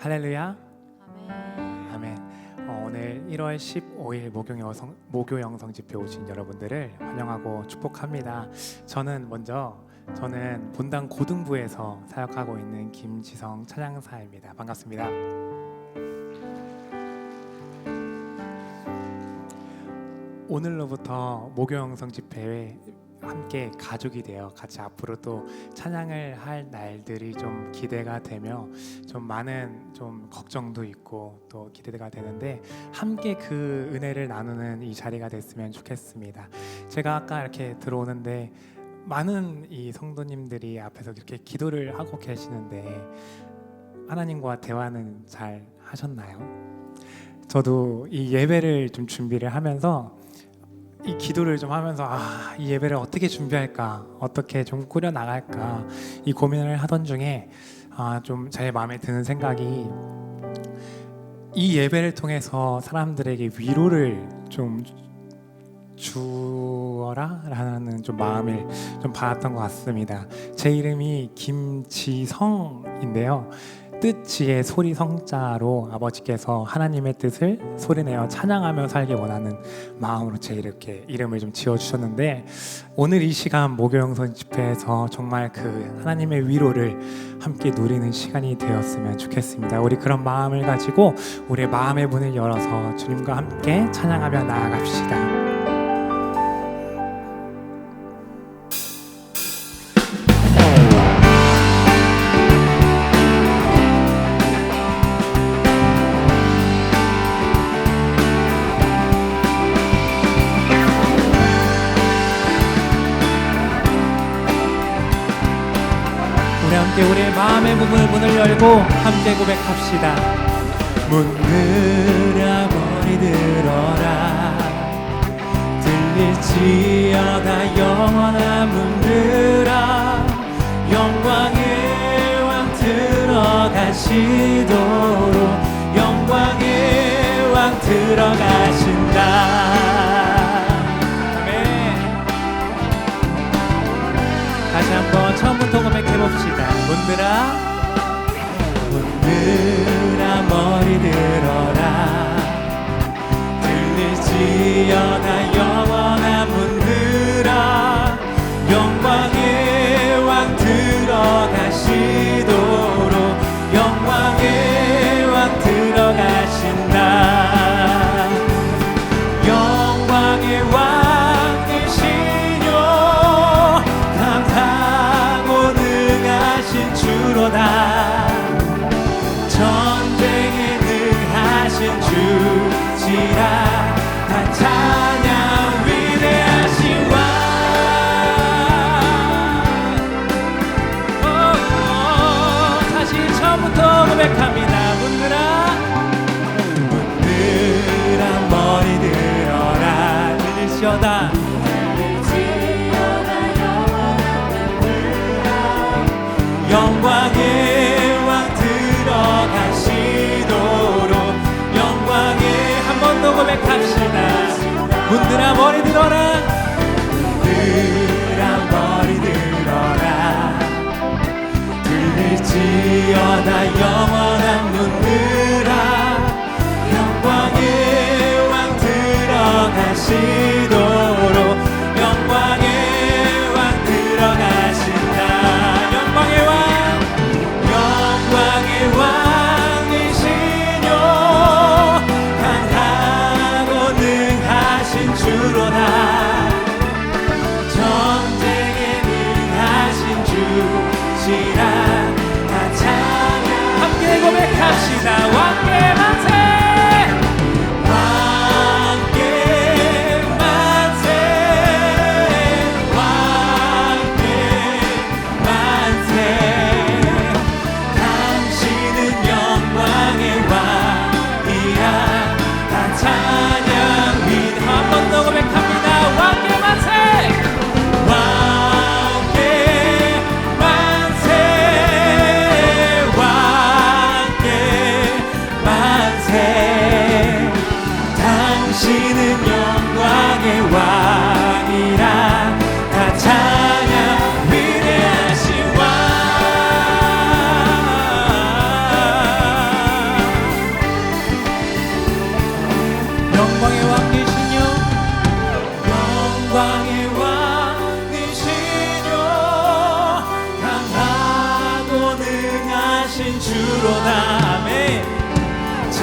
할렐루야. 아멘. 아멘. 오늘 1월 15일 목요 영성 집회 오신 여러분들을 환영하고 축복합니다. 저는 본당 고등부에서 사역하고 있는 김지성 찬양사입니다. 반갑습니다. 오늘로부터 목요 영성 집회에 함께 가족이 되어 같이 앞으로 또 찬양을 할 날들이 좀 기대가 되며 좀 많은 좀 걱정도 있고 또 기대가 되는데 함께 그 은혜를 나누는 이 자리가 됐으면 좋겠습니다. 제가 아까 이렇게 들어오는데 많은 이 성도님들이 앞에서 이렇게 기도를 하고 계시는데 하나님과 대화는 잘 하셨나요? 저도 이 예배를 좀 준비를 하면서 이 기도를 좀 하면서 이 예배를 어떻게 준비할까, 어떻게 좀 꾸려 나갈까 이 고민을 하던 중에 좀 제 마음에 드는 생각이 이 예배를 통해서 사람들에게 위로를 좀 주어라 라는 좀 마음을 좀 받았던 것 같습니다. 제 이름이 김지성인데요, 뜻지의 소리 성자로 아버지께서 하나님의 뜻을 소리내어 찬양하며 살기 원하는 마음으로 제 이렇게 이름을 좀 지어주셨는데, 오늘 이 시간 목요 영성 집회에서 정말 그 하나님의 위로를 함께 누리는 시간이 되었으면 좋겠습니다. 우리 그런 마음을 가지고 우리의 마음의 문을 열어서 주님과 함께 찬양하며 나아갑시다. 우리의 마음의 문을 열고 함께 고백합시다. 문들아 머리 들어라, 들릴지어다 영원한 문들아, 영광의 왕 들어가시도록, 영광의 왕 들어가신다. 다시 한번 처음부터 고백해봅시다. 문들아 머리 들어라, 들릴지어다 영원한 문들아, 영광의 왕 들어가시도록, 영광의 왕 들어가신다. 영광의 왕 주로다, 전쟁에 능하신 주시라, 다 찬양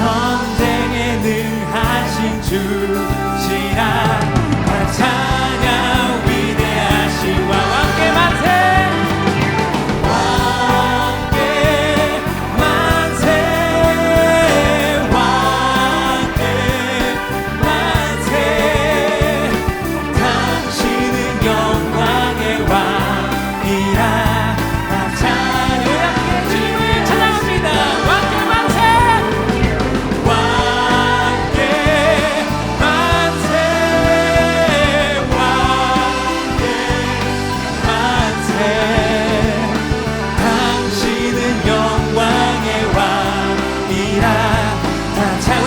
전쟁에 능하신 주시라. 찬양 위대하신 왕 함께 만세 왕께 만세 왕께 만세 당신은 영광의 왕이라. 찬양 함께 주님을 찬양합니다. 왕께 만세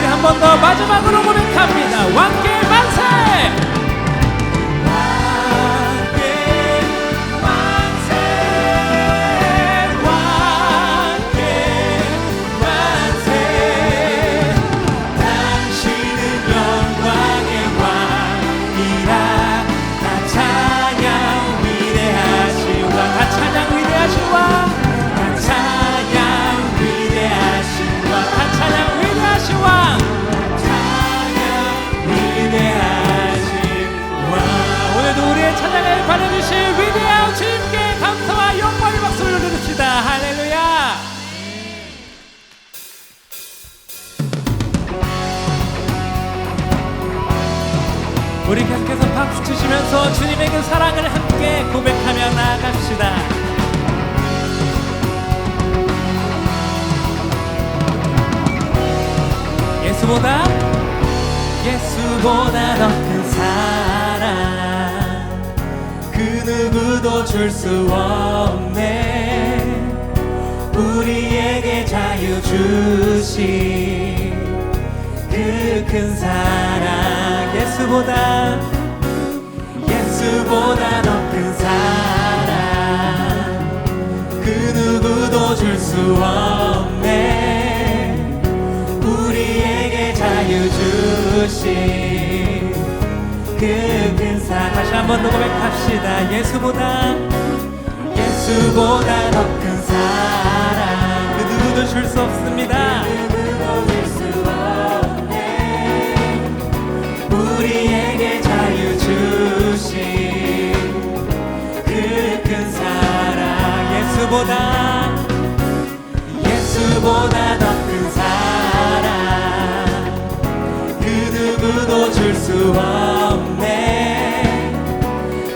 한 번 더 마지막으로 고백합니다. 왕께 만세! 왕께 만세! 왕께 만세! 당신은 영광의 왕이라. 다 찬양 위대하신 왕, 다 찬양 위대하신 왕, 다 찬양 위대하신 왕, 다 찬양 위대하신 왕. 오늘도 우리의 찬양을 받아주실 위대한 주님께 감사와 영광의 박수를 올려드립시다. 할렐루야. 우리 계속해서 박수 치시면서 주님의 그 사랑을 함께 고백하며 나아갑시다. 예수보다 더 큰 사랑 그 누구도 줄 수 없네. 우리에게 자유 주신 그 큰 사랑. 예수보다 더 큰 사랑 그 누구도 줄 수 없네. 우리에게 자유 주신 그 큰 사랑. 다시 한 번 더 고백합시다. 예수보다 더 큰 사랑 그 누구도 줄 수 없습니다. 우리에게 자유 주신 그 큰 사랑. 예수보다 더 큰 사랑 그 누구도 줄 수 없네.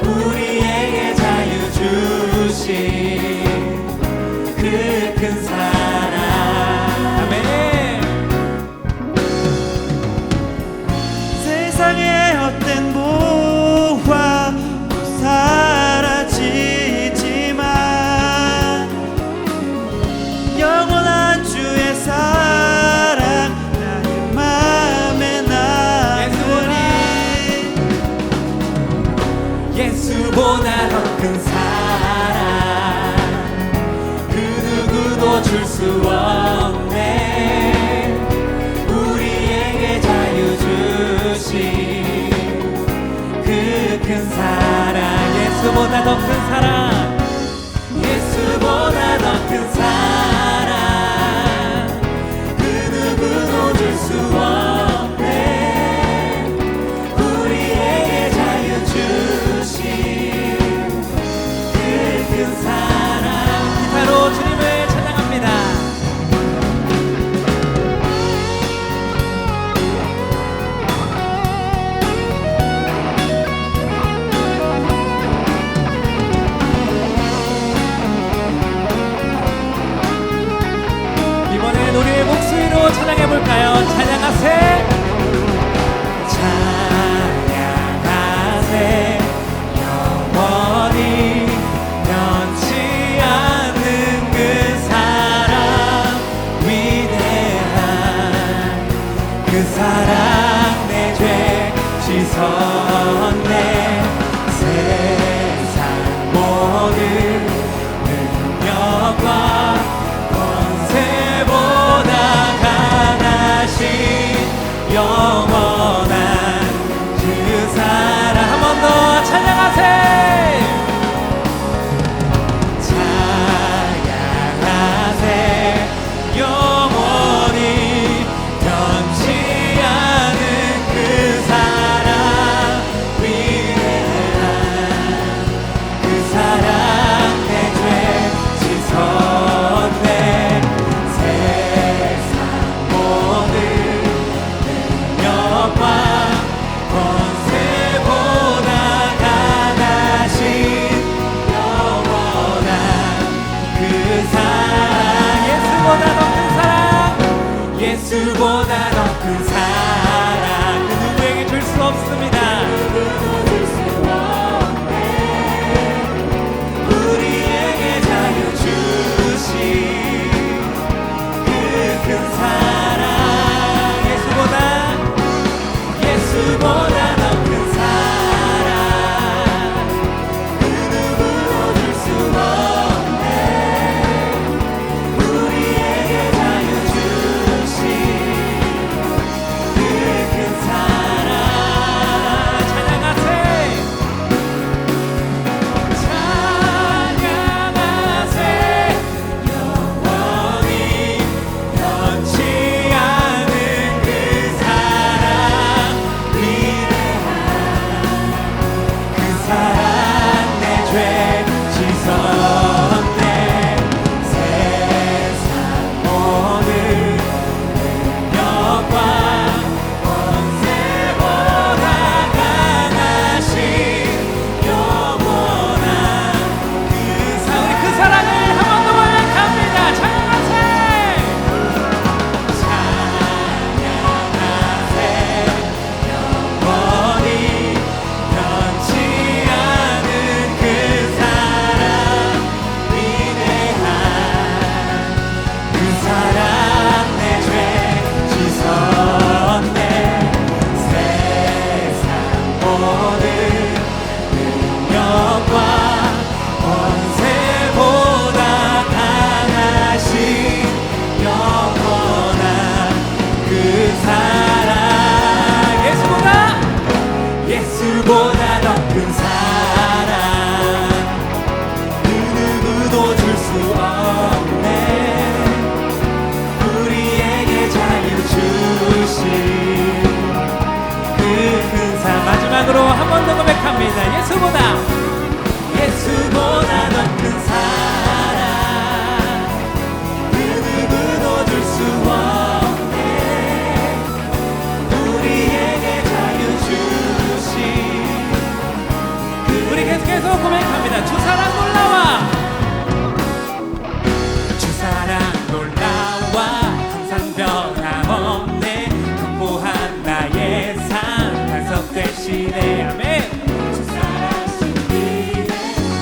우리에게 자유 주신 그 큰 사랑. 아멘. 세상의 헛된 보화 사라지지만 영원한 주의 사랑 나의 맘에 남으리. 예수보다 더 큰 사랑 그 누구도 줄 수 없네. 우리에게 자유 주신 그 큰 사랑. 예수보다 더 큰 사랑. 예수보다 더 큰 사랑 그 누구도 줄 수 없네. 우리에게 자유 주신 그 큰 사랑. 기타로 주님을 찬양합니다. 이번엔 우리의 목소리로 찬양해볼까요? 찬양하세 찬양하세 영원히 변치 않는 그 사랑 위대한 그 사랑 내 죄 씻었네. 세상 모든 능력과 권세보다 강하신 영원한 그 사랑. 한 번 더 찬양하세 찬양하세 영원히 변치 우리 계속해서 고백합니다. 주 사랑 놀라와, 주 사랑 놀라와, 항상 변함없네, 견고한 나의 삶 반석되시네. 아멘. 주 사랑 신비네,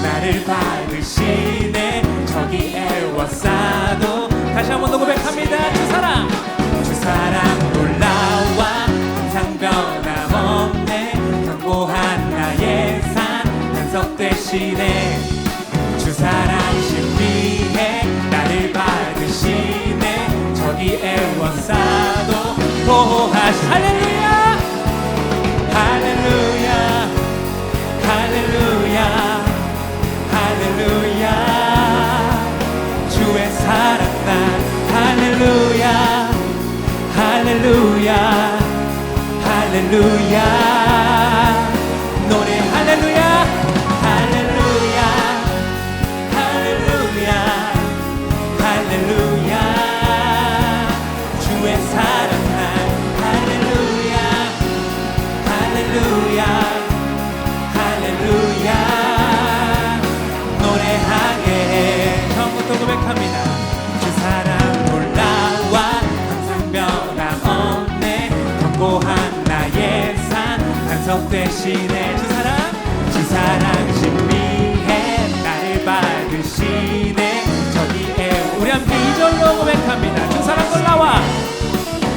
나를 받으시네, 저기 애워싸도. 다시 한 번 더 고백합니다. 주 사랑, 주 사랑 놀라와, 항상 변함없네, 견고한 나의 삶 반석되시네. 주 사랑 신비해, 나를 받으시네, 저기 애워싸도 보호하시. 할렐루야, 할렐루야, 할렐루야, 할렐루야. 주의 사랑 난 할렐루야, 할렐루야, 할렐루야. 노래 할렐루야, 할렐루야, 할렐루야, 할렐루야. 주의 사랑 난 할렐루야, 할렐루야, 할렐루야. 노래하게 해. 처음부터 고백합니다. 주 사랑 놀라와, 항상 변함없네, 견고한 나의 삶 반석되시네. 주 사랑, 주 사랑 신비해, 나를 받으시네, 저기에. 우리 함께 2절로 고백합니다. 주 사랑 놀라와,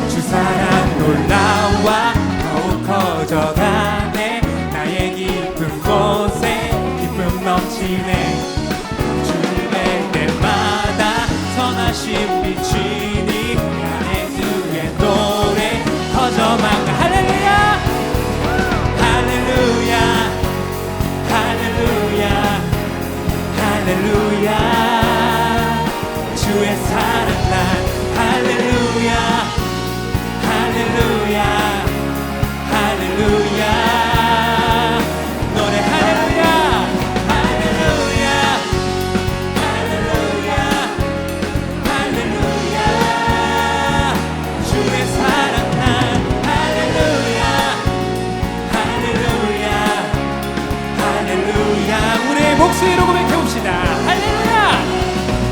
주 사랑 놀라와, 더욱 커져가네, 나의 깊은 곳에 기쁨 넘치네. 주님의 때마다 선하심 비치니, 예수의 노래 터져만 가. 할렐루야, 할렐루야, 할렐루야, 할렐루야. 주의 사랑 난 할렐루야, 할렐루야, 할렐루야. 노래 할렐루야, 할렐루야, 할렐루야, 할렐루야. 주의 사랑 난 할렐루야, 할렐루야, 할렐루야. 우리의 목소리로 고백해봅시다. 할렐루야,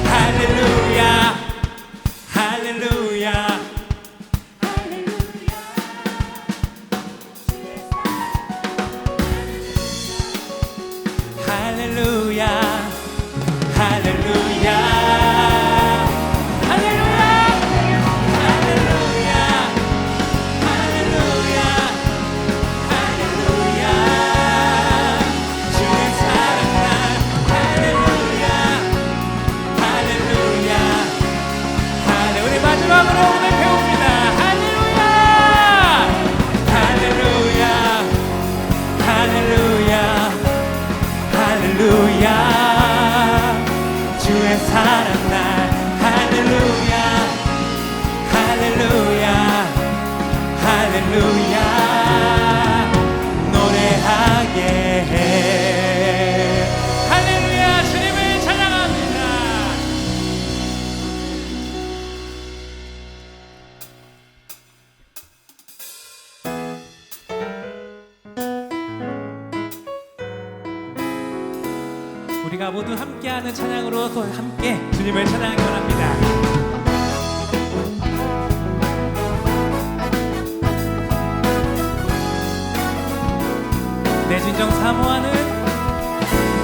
할렐루야, 할렐루야. 할렐루야, 할렐루야, 할렐루야, 할렐루야, 할렐루야, 할렐루야. 주의 사랑 난 할렐루야, 할렐루야, 할렐루야. 우리 마지막으로 고백해봅니다. 할렐루야, 할렐루야, 할렐루야, 할렐루야. 주의 사랑 날 할렐루야, 할렐루야, 할렐루야. 노래하게 해. 할렐루야. 주님을 찬양합니다. 우리가 모두 함께하는 찬양으로 또 함께 주님을 찬양하기 원합니다. 내 진정 사모하는,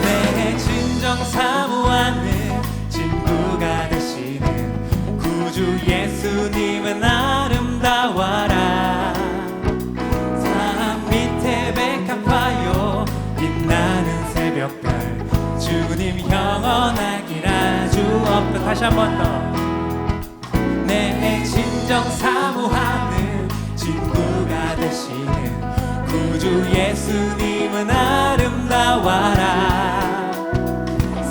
내 진정 사모하는 친구가 되시는 구주 예수님은 아름다워라. 산 밑에 백합화요 빛나는 새벽별, 주님 영원하기라 주옵다. 다시 한 번 더. 내 진정 사모하는 친구가 되시는 구주 예수님은 아름다워라.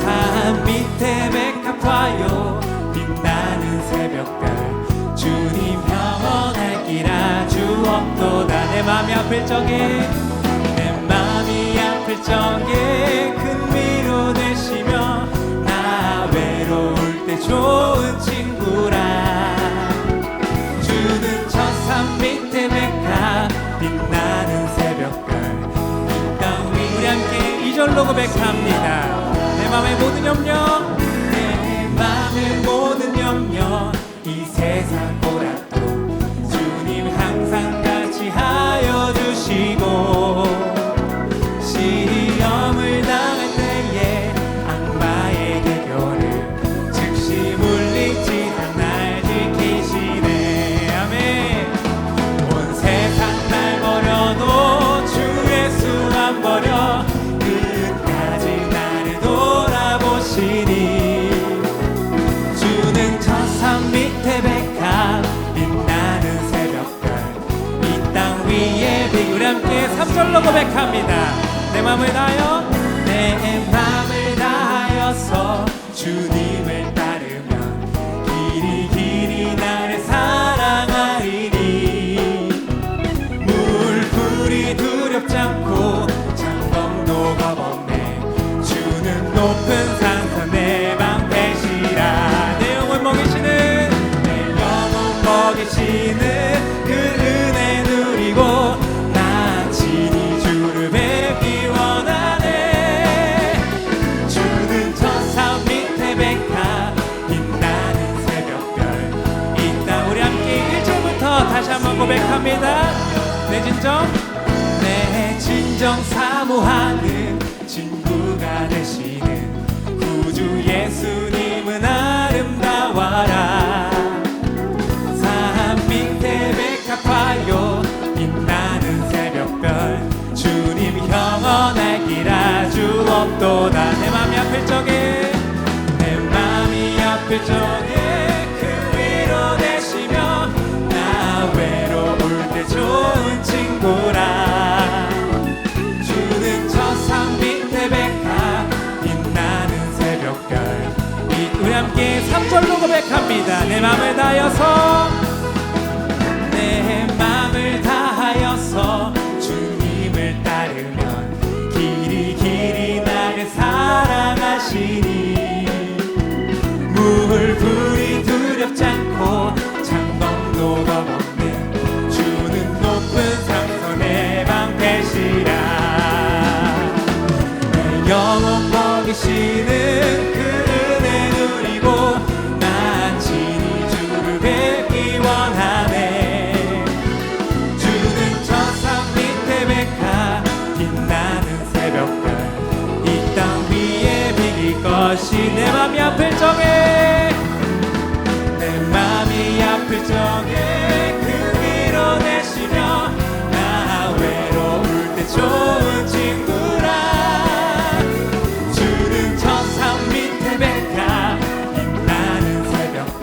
산 밑에 백합화요 빛나는 새벽별, 주님 영원하기라 주옵도다. 내 맘이 아플 적에, 내 맘이 아플 적에 큰 위로 되시며, 나 외로울 때 좋은 친구라. 주는 저 산 밑에 백합 빛나는 새벽별, 이 땅 위. 우리 함께 2절 3절로 고백합니다. 내 맘의 모든 염려, 내 맘의 모든 염려, 이 세상 보라도 주님 항상 같이 하여 주시고, 시험을 당할 때에 악마의 계교를 즉시 물리치사 날 지키시네. 아멘. 온 세상 날 버려도 주 예수 안 버려 끝까지 나를 돌아보시니, 주는 저 산 밑에 백합 빛나는 새벽별, 이 땅 위에 비구리. 함께 3절로 고백합니다. 내 맘을 다하여, 내 맘을 다하여서 주님을 따르면 길이 길이 나를 사랑하리니, 물불이 두렵지 않고 창검도 겁없네. 주는 높은 산서 내 방패시라. 내 영혼 먹이시는, 내 영혼 먹이시는 그 은혜 누리고 나 친히 주를 뵙기 원하네. 주는 저 산 밑에 백합 빛나는 새벽별, 이 땅. 우리 함께 1절부터 다시 한번 고백합니다. 내 진정 사모하는 친구가 되시는 구주 예수님은 아름다워라. 산 밑에 백합화요 빛나는 새벽별, 주님 영원할 길 아주 없도다. 내 맘이 아플 적에, 내 맘이 아플 적에 그 위로 되시며 나 외로울 때 좋은 친구라. 주는 저 산 밑에 백합 빛나는 새벽별, 우리 함께 3절로 고백합니다. 내 맘을 다하여서, 내 맘을 다하여서 주님을 따르면 길이 길이 나를 사랑하시니, 물불이 두렵지 않고 창검도 겁없는 주는 높은 산서 내 방패시라. 내 영혼 먹이시는 그 은혜 누리고 나 친히 주를 뵙기 원하네. 주는 저 산 밑에 백합 빛나는 새벽별, 이 땅 위에 비길 것이. 내 맘이 아플 적에, 내 맘이 아플 적에 그 위로 되시며 나 외로울 때 좋은 친구라. 주는 저 산 밑에 백합 빛나는 새벽별,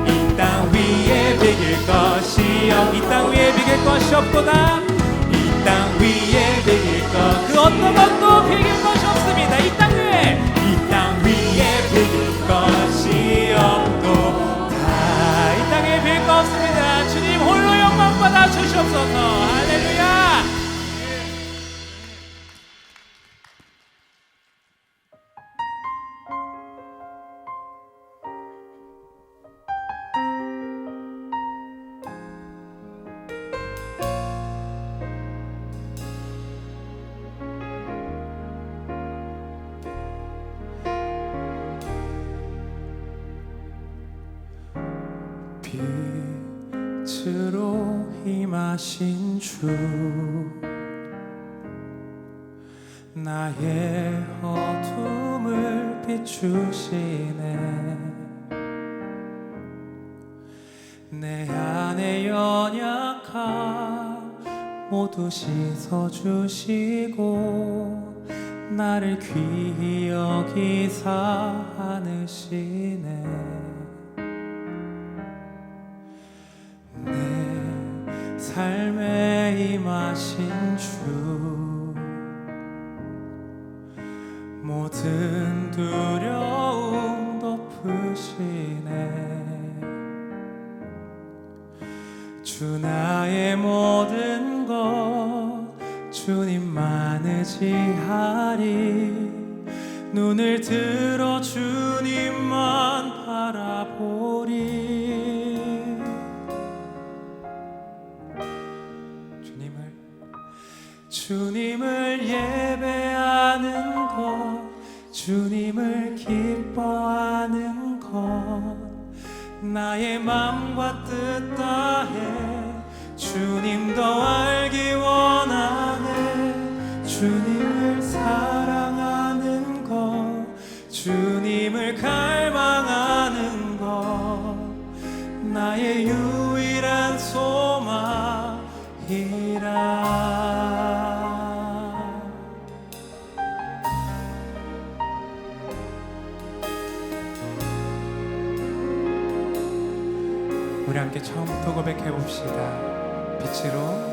이 땅 위에 비길 것이 이 땅 위에 비길 것이 없도다. 이 땅 위에 비길 것 그 어떤 것도 비길 것이 없습니다. 이 땅 위에, 이 땅 위에 비길 것이 없도다. 이 땅에 비길 거 없습니다. 주님 홀로 영광 받아 주시옵소서. 할렐루야. 빛으로 임하신 주, 나의 어둠을 비추시네. 내 안에 연약함 모두 씻어주시고 나를 귀히 여기사 안으시네. 삶에 임하신 주, 모든 두려움 덮으시네. 주 나의 모든 것 주님만 의지하리. 눈을 들어 주님만 바라보리. 주님을 예배하는 주님을 기뻐하는 것 나의 맘과 뜻 다해 주님 더 알기 원하네 주님을 사랑하는 것 주님을 갈망하는 것 나의 유일한 소망이라 우리 함께 처음부터 고백해 봅시다. 빛으로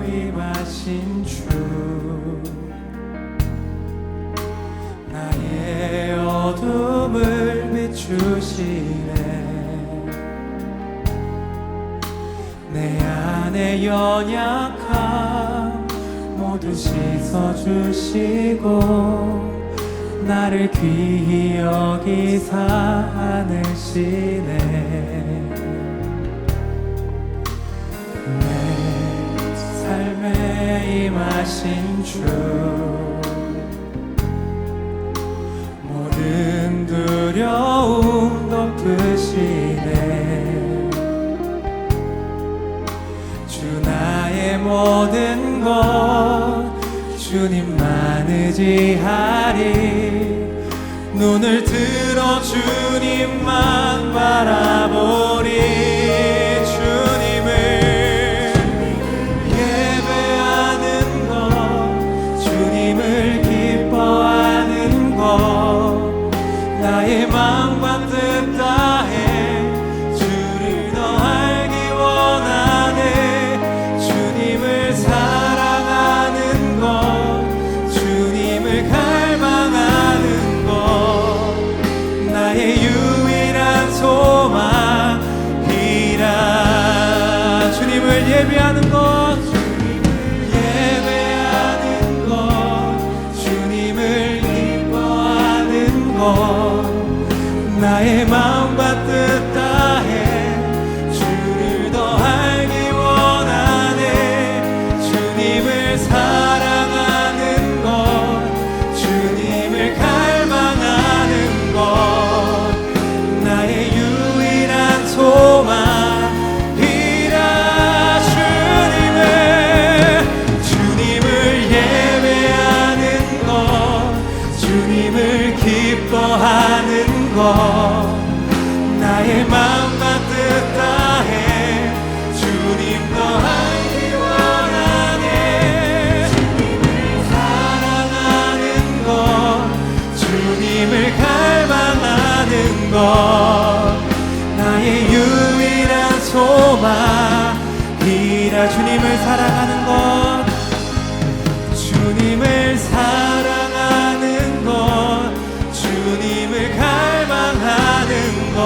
임하신 주 나의 어둠을 비추시네 내 안의 연약함 모두 씻어주시고 나를 귀히 여기사 안으시네 내 삶에 임하신 주 모든 두려움 덮으시네 주 나의 모든 것 주님만 의지하리 눈을 들어 주님만 바라보리 주님을 예배하는 것 주님을 기뻐하는 것 나의 마음과 뜻 다해 주를 더 알기 원하네 주님을 사랑하는 것 주님을 갈망하는 것 나의 유일한 소망이라 주님을 예배하는 것 예배하는 것 주님을 기뻐하는 것 나의 마음과 뜻 다해 주를 더 알기 원하네 주님을 사랑하는 것 주님을 갈망하는 것 나의 유일한 소망이라 주님을 예배하는 것 주님을 기뻐하는 것 나의 마음과 뜻 다해 주님 더 알기 원하네 주님을 사랑하는 것 주님을 갈망하는 것 나의 유일한 소망이라 주님을 사랑하는 것 주님을 사랑하는 것 주님을 갈망하는 것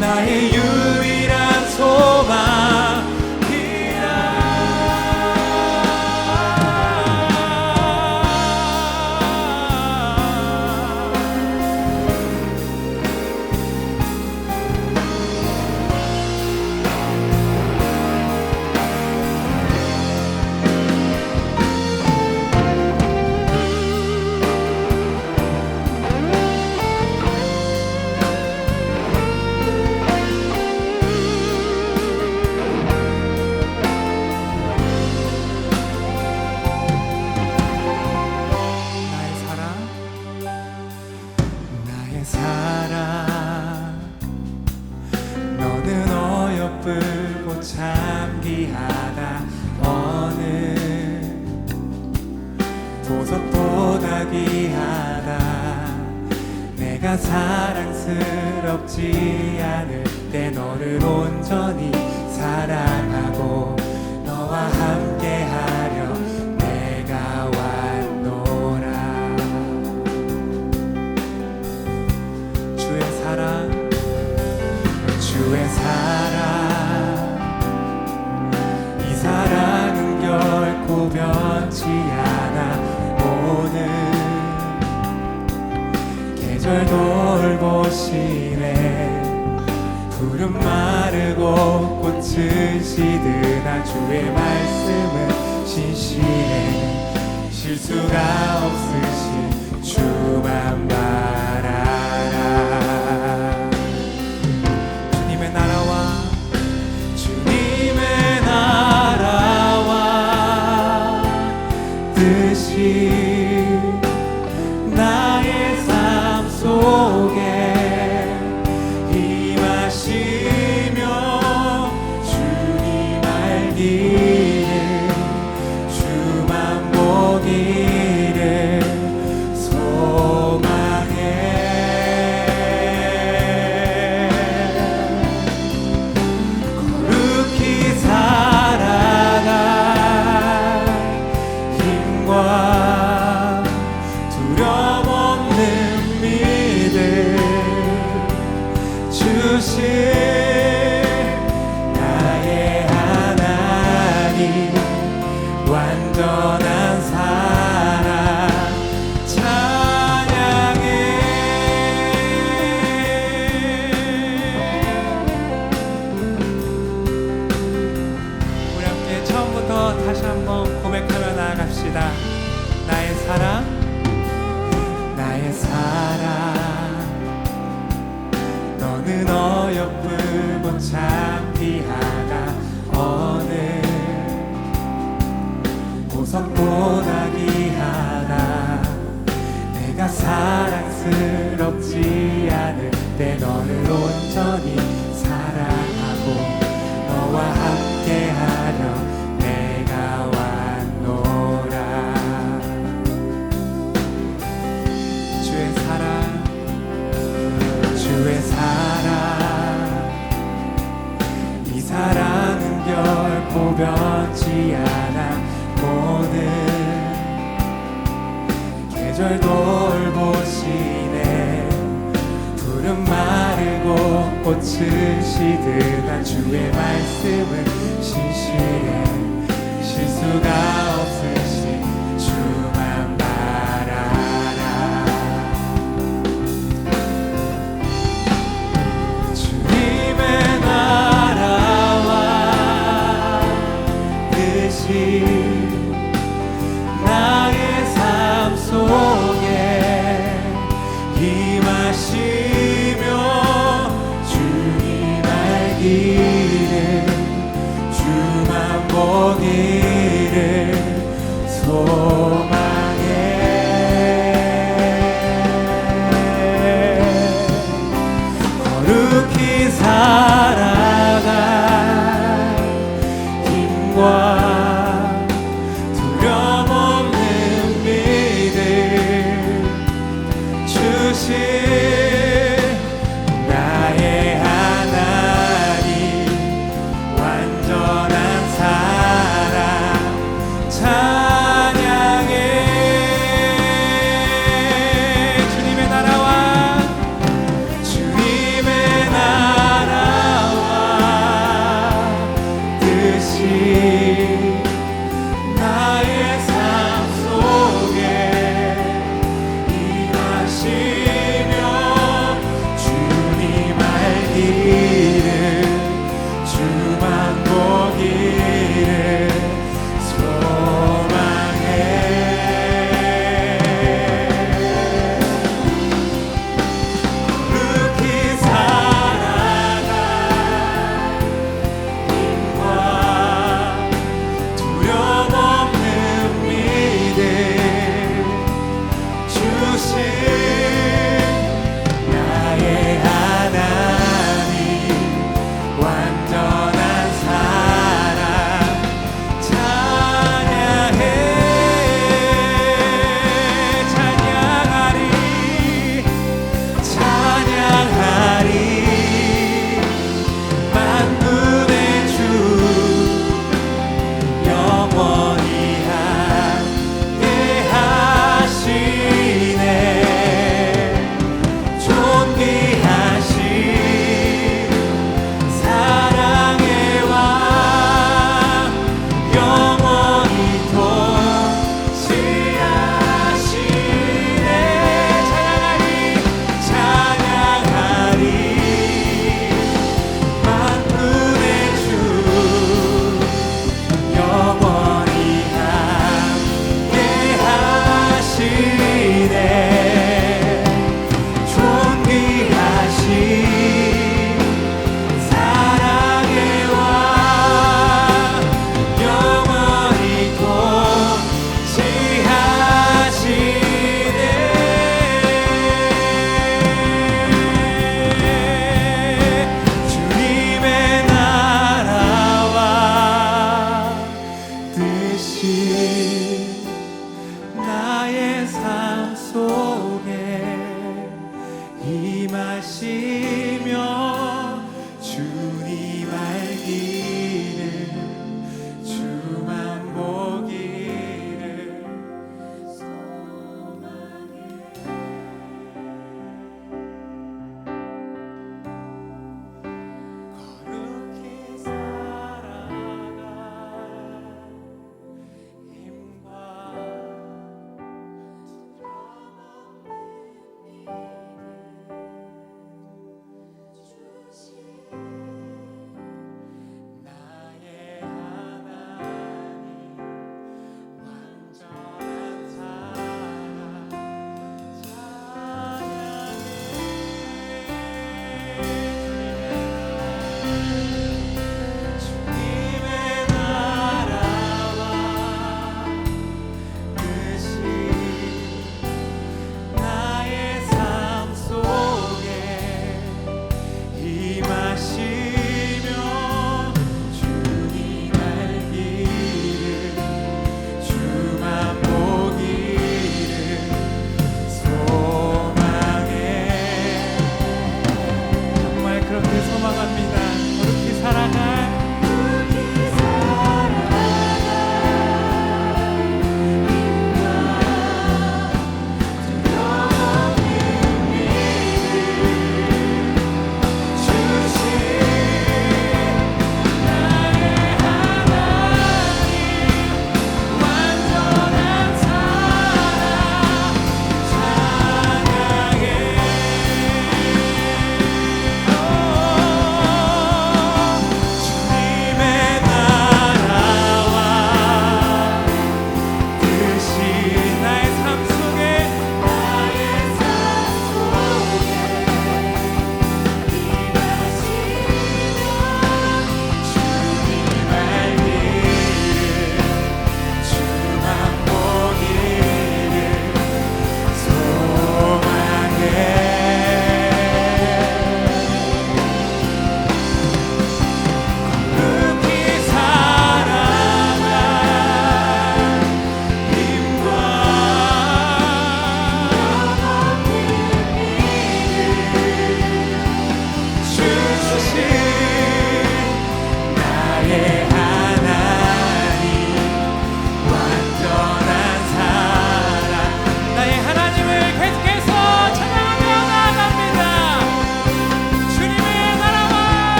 나의 유일한 나의 사랑 너는 어여쁘고 참 귀하다 어느 보석보다 귀하다 내가 사랑스럽지 않을 때 너를 온전히 사랑하고 너와 함께하려 내가 왔노라 주의 사랑 이 사랑은 결코 변치 않아 오늘 계절 돌보시네 푸른 마르고 꽃은 시드나 주의 말씀은 신실해 쉴 수가 없으신 주만 바라라. 주님의 나라와 주님의 나라와 뜻이 나의 삶 속에 임하시며 주님 알기를 주만 보기를 소망해. 거룩히 살아갈 힘과 두려움 없는 믿음 주신 나의 하나님, 완전한 사랑 찬양해. 우리 함께 처음부터 다시 한번 고백하며 나아갑시다. 나의 사랑, 나의 사랑, 너는 어여쁘고 참 귀하다. 어느 보석보다 귀하다. 내가 사랑스럽지 않을 때 너를 온전히 사랑하고 너와 함께하려 내가 왔노라. 주의 사랑, 주의 사랑, 이 사랑은 결코 변치 않아. 모든 계절 돌보시네. 푸른 마르고 꽃은 시드나 주의 말씀은 신실해. 실수가 없으신 주만 바라라. 주님의 나라와 뜻이 나의 삶 속에 임하시며 주님 알기를 주만 보기를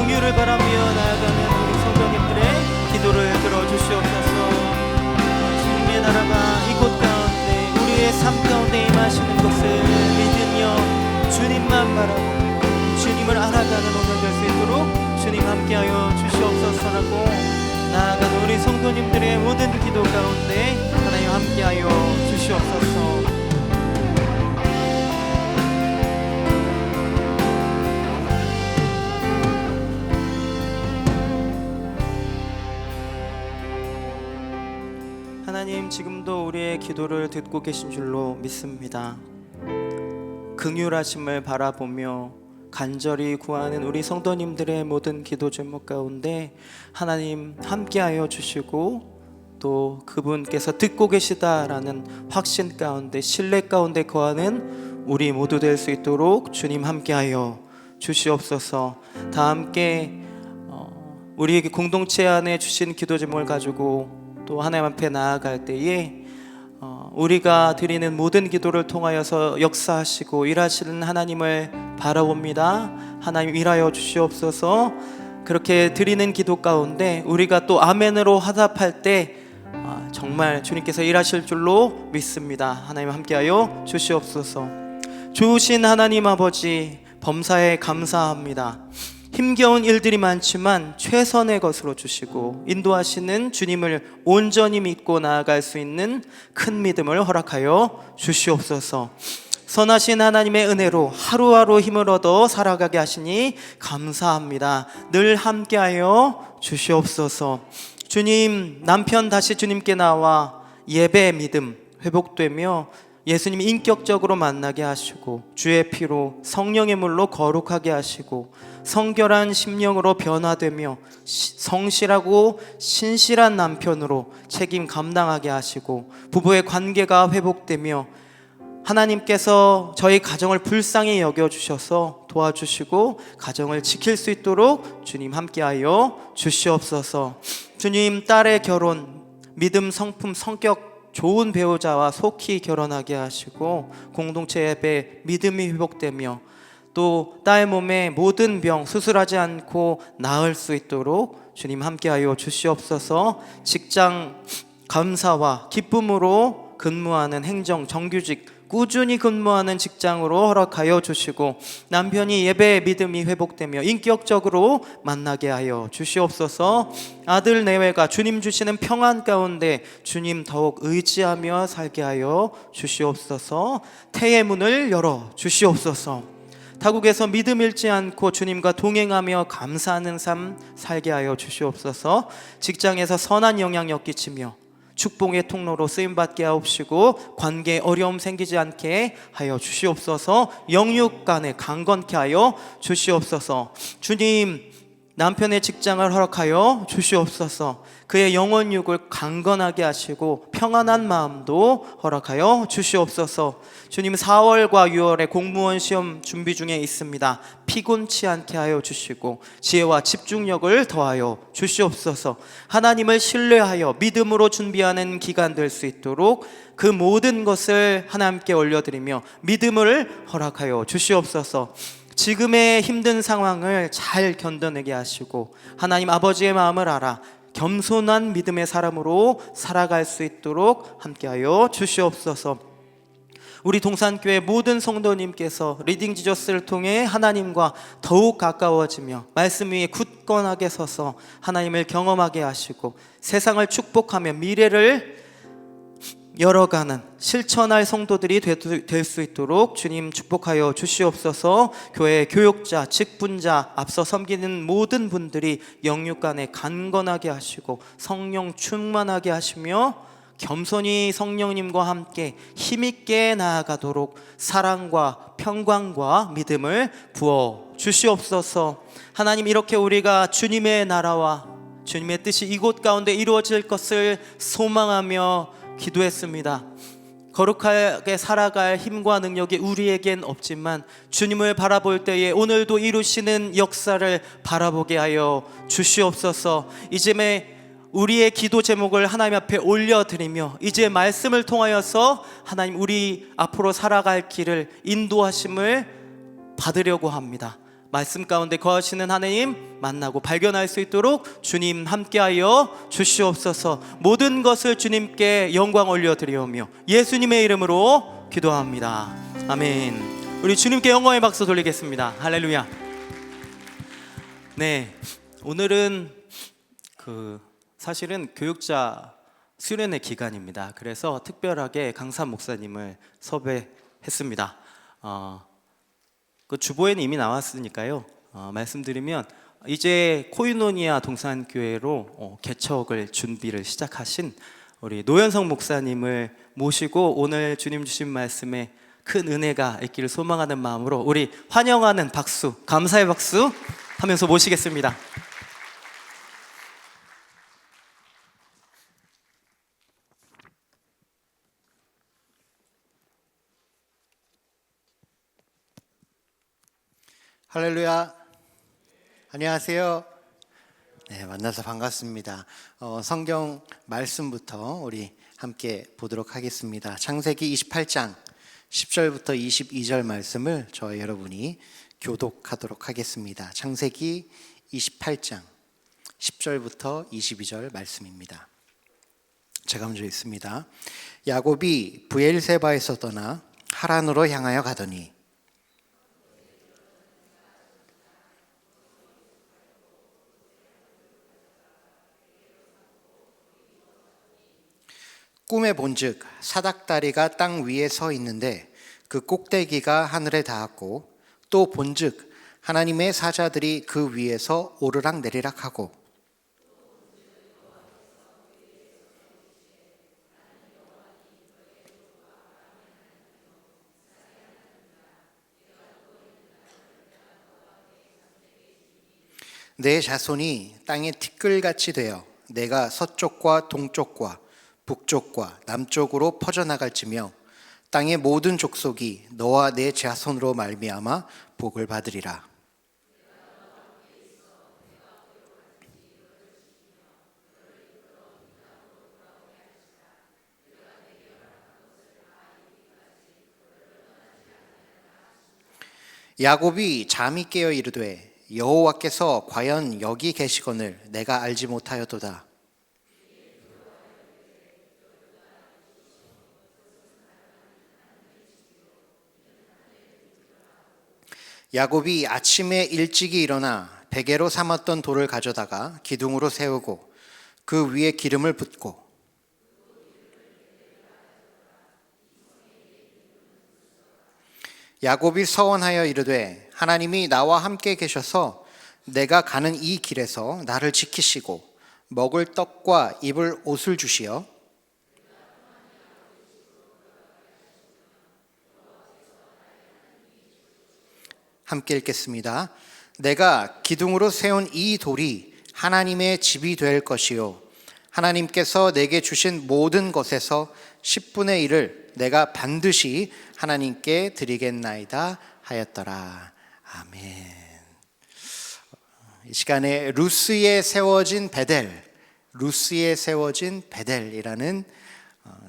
긍휼을 바라며 나아가는 우리 성도님들의 기도를 들어주시옵소서. 주님의 나라가 이곳 가운데 우리의 삶 가운데 임하시는 것을 믿으며 주님만 바라보며 주님을 알아가는 오늘 될 수 있도록 주님 함께하여 주시옵소서라고 나아가는 우리 성도님들의 모든 기도 가운데 하나님 함께하여 주시옵소서. 하나님, 지금도 우리의 기도를 듣고 계신 줄로 믿습니다. 긍휼하심을 바라보며 간절히 구하는 우리 성도님들의 모든 기도 제목 가운데 하나님 함께하여 주시고 또 그분께서 듣고 계시다라는 확신 가운데 신뢰 가운데 거하는 우리 모두 될 수 있도록 주님 함께하여 주시옵소서. 다 함께 우리에게 공동체 안에 주신 기도 제목을 가지고 또 하나님 앞에 나아갈 때에 우리가 드리는 모든 기도를 통하여서 역사하시고 일하시는 하나님을 바라봅니다. 하나님 일하여 주시옵소서. 그렇게 드리는 기도 가운데 우리가 또 아멘으로 화답할 때 정말 주님께서 일하실 줄로 믿습니다. 하나님 함께하여 주시옵소서. 좋으신 하나님 아버지, 범사에 감사합니다. 힘겨운 일들이 많지만 최선의 것으로 주시고 인도하시는 주님을 온전히 믿고 나아갈 수 있는 큰 믿음을 허락하여 주시옵소서. 선하신 하나님의 은혜로 하루하루 힘을 얻어 살아가게 하시니 감사합니다. 늘 함께하여 주시옵소서. 주님, 남편 다시 주님께 나와 예배의 믿음 회복되며 예수님이 인격적으로 만나게 하시고 주의 피로 성령의 물로 거룩하게 하시고 성결한 심령으로 변화되며 성실하고 신실한 남편으로 책임 감당하게 하시고 부부의 관계가 회복되며 하나님께서 저희 가정을 불쌍히 여겨주셔서 도와주시고 가정을 지킬 수 있도록 주님 함께하여 주시옵소서. 주님, 딸의 결혼, 믿음, 성품, 성격 좋은 배우자와 속히 결혼하게 하시고 공동체 예배 믿음이 회복되며 또 딸 몸의 모든 병 수술하지 않고 나을 수 있도록 주님 함께하여 주시옵소서. 직장 감사와 기쁨으로 근무하는 행정 정규직 꾸준히 근무하는 직장으로 허락하여 주시고 남편이 예배의 믿음이 회복되며 인격적으로 만나게 하여 주시옵소서. 아들 내외가 주님 주시는 평안 가운데 주님 더욱 의지하며 살게 하여 주시옵소서. 태의 문을 열어 주시옵소서. 타국에서 믿음 잃지 않고 주님과 동행하며 감사하는 삶 살게 하여 주시옵소서. 직장에서 선한 영향력 끼치며 축복의 통로로 쓰임받게 하옵시고 관계에 어려움 생기지 않게 하여 주시옵소서. 영육 간에 강건케 하여 주시옵소서. 주님, 남편의 직장을 허락하여 주시옵소서. 그의 영혼육을 강건하게 하시고 평안한 마음도 허락하여 주시옵소서. 주님, 4월과 6월에 공무원 시험 준비 중에 있습니다. 피곤치 않게 하여 주시고 지혜와 집중력을 더하여 주시옵소서. 하나님을 신뢰하여 믿음으로 준비하는 기간 될 수 있도록 그 모든 것을 하나님께 올려드리며 믿음을 허락하여 주시옵소서. 지금의 힘든 상황을 잘 견뎌내게 하시고 하나님 아버지의 마음을 알아 겸손한 믿음의 사람으로 살아갈 수 있도록 함께하여 주시옵소서. 우리 동산교회 모든 성도님께서 리딩 지저스를 통해 하나님과 더욱 가까워지며 말씀 위에 굳건하게 서서 하나님을 경험하게 하시고 세상을 축복하며 미래를 열어가는 실천할 성도들이 될 수 있도록 주님 축복하여 주시옵소서. 교회 교육자, 직분자, 앞서 섬기는 모든 분들이 영육간에 강건하게 하시고 성령 충만하게 하시며 겸손히 성령님과 함께 힘있게 나아가도록 사랑과 평강과 믿음을 부어 주시옵소서. 하나님, 이렇게 우리가 주님의 나라와 주님의 뜻이 이곳 가운데 이루어질 것을 소망하며 기도했습니다. 거룩하게 살아갈 힘과 능력이 우리에겐 없지만 주님을 바라볼 때에 오늘도 이루시는 역사를 바라보게 하여 주시옵소서. 이제에 우리의 기도 제목을 하나님 앞에 올려드리며 이제 말씀을 통하여서 하나님 우리 앞으로 살아갈 길을 인도하심을 받으려고 합니다. 말씀 가운데 거하시는 하나님 만나고 발견할 수 있도록 주님 함께하여 주시옵소서. 모든 것을 주님께 영광 올려드리오며 예수님의 이름으로 기도합니다. 아멘. 우리 주님께 영광의 박수 돌리겠습니다. 할렐루야. 네, 오늘은 사실은 교육자 수련회 기간입니다. 그래서 특별하게 강산 목사님을 섭외했습니다. 그 주보에는 이미 나왔으니까요. 말씀드리면 이제 코이노니아 동산교회로 개척을 준비를 시작하신 우리 노현성 목사님을 모시고 오늘 주님 주신 말씀에 큰 은혜가 있기를 소망하는 마음으로 우리 환영하는 박수, 감사의 박수 하면서 모시겠습니다. 할렐루야. 안녕하세요. 네, 만나서 반갑습니다. 성경 말씀부터 우리 함께 보도록 하겠습니다. 창세기 28장 10절부터 22절 말씀을 저와 여러분이 교독하도록 하겠습니다. 창세기 28장 10절부터 22절 말씀입니다. 제가 먼저 읽습니다. 야곱이 브엘세바에서 떠나 하란으로 향하여 가더니 꿈에 본즉 사닥다리가 땅 위에 서 있는데 그 꼭대기가 하늘에 닿았고 또 본즉 하나님의 사자들이 그 위에서 오르락 내리락하고 내 자손이 땅에 티끌같이 되어 내가 서쪽과 동쪽과 북쪽과 남쪽으로 퍼져나갈지며 땅의 모든 족속이 너와 내 자손으로 말미암아 복을 받으리라. 야곱이 잠이 깨어 이르되 여호와께서 과연 여기 계시거늘 내가 알지 못하였도다. 야곱이 아침에 일찍이 일어나 베개로 삼았던 돌을 가져다가 기둥으로 세우고 그 위에 기름을 붓고 야곱이 서원하여 이르되 하나님이 나와 함께 계셔서 내가 가는 이 길에서 나를 지키시고 먹을 떡과 입을 옷을 주시어 함께 읽겠습니다. 내가 기둥으로 세운 이 돌이 하나님의 집이 될 것이요 하나님께서 내게 주신 모든 것에서 10분의 1을 내가 반드시 하나님께 드리겠나이다 하였더라. 아멘. 이 시간에 루스에 세워진 베델이라는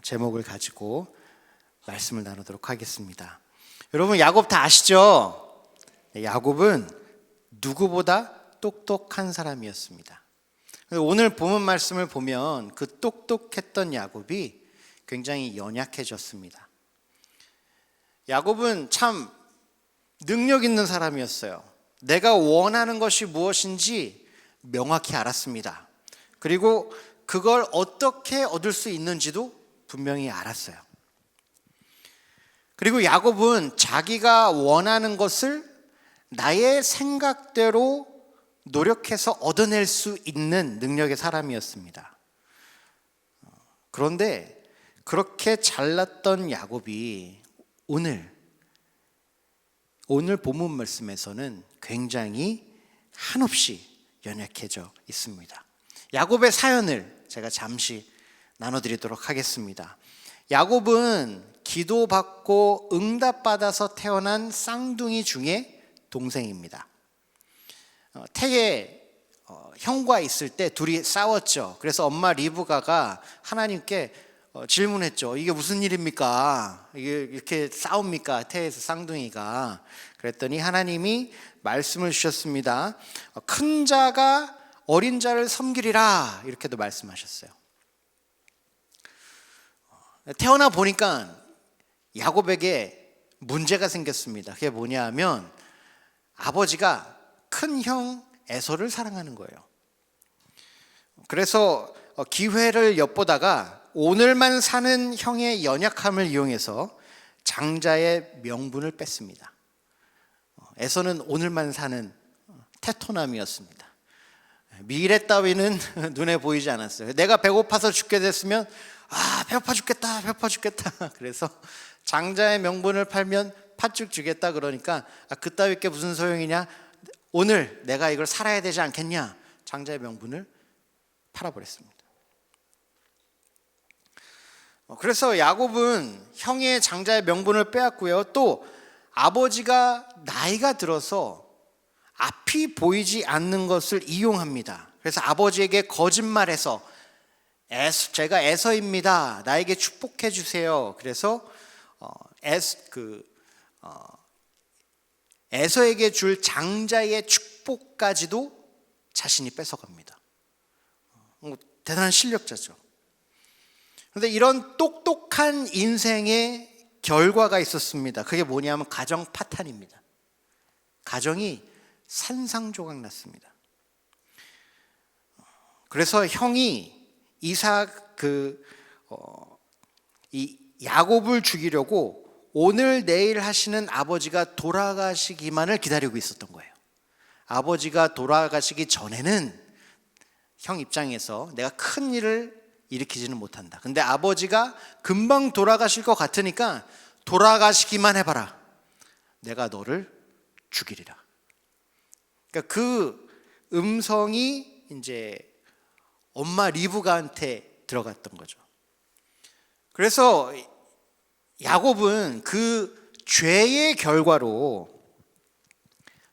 제목을 가지고 말씀을 나누도록 하겠습니다. 여러분 야곱 다 아시죠? 야곱은 누구보다 똑똑한 사람이었습니다. 오늘 본문 말씀을 보면 그 똑똑했던 야곱이 굉장히 연약해졌습니다. 야곱은 참 능력 있는 사람이었어요. 내가 원하는 것이 무엇인지 명확히 알았습니다. 그리고 그걸 어떻게 얻을 수 있는지도 분명히 알았어요. 그리고 야곱은 자기가 원하는 것을 나의 생각대로 노력해서 얻어낼 수 있는 능력의 사람이었습니다. 그런데 그렇게 잘났던 야곱이 오늘 본문 말씀에서는 굉장히 한없이 연약해져 있습니다. 야곱의 사연을 제가 잠시 나눠드리도록 하겠습니다. 야곱은 기도받고 응답받아서 태어난 쌍둥이 중에 동생입니다. 태에 형과 있을 때 둘이 싸웠죠. 그래서 엄마 리브가가 하나님께 질문했죠. 이게 무슨 일입니까? 이게 이렇게 싸웁니까? 태에서 쌍둥이가. 그랬더니 하나님이 말씀을 주셨습니다. 큰 자가 어린 자를 섬기리라, 이렇게도 말씀하셨어요. 태어나 보니까 야곱에게 문제가 생겼습니다. 그게 뭐냐면 아버지가 큰 형 에서를 사랑하는 거예요. 그래서 기회를 엿보다가 오늘만 사는 형의 연약함을 이용해서 장자의 명분을 뺐습니다. 에서는 오늘만 사는 테토남이었습니다. 미래 따위는 눈에 보이지 않았어요. 내가 배고파서 죽게 됐으면 배고파 죽겠다. 그래서 장자의 명분을 팔면 팥죽 주겠다 그러니까 그따위 게 무슨 소용이냐, 오늘 내가 이걸 살아야 되지 않겠냐, 장자의 명분을 팔아버렸습니다. 그래서 야곱은 형의 장자의 명분을 빼앗고요, 또 아버지가 나이가 들어서 앞이 보이지 않는 것을 이용합니다. 그래서 아버지에게 거짓말해서 제가 에서입니다, 나에게 축복해 주세요. 그래서 에서에게 줄 장자의 축복까지도 자신이 뺏어갑니다. 대단한 실력자죠. 그런데 이런 똑똑한 인생의 결과가 있었습니다. 그게 뭐냐면 가정 파탄입니다. 가정이 산상조각 났습니다. 그래서 형이 이 야곱을 죽이려고 오늘 내일 하시는 아버지가 돌아가시기만을 기다리고 있었던 거예요. 아버지가 돌아가시기 전에는 형 입장에서 내가 큰 일을 일으키지는 못한다. 근데 아버지가 금방 돌아가실 것 같으니까 돌아가시기만 해봐라, 내가 너를 죽이리라. 그러니까 그 음성이 이제 엄마 리브가한테 들어갔던 거죠. 그래서 야곱은 그 죄의 결과로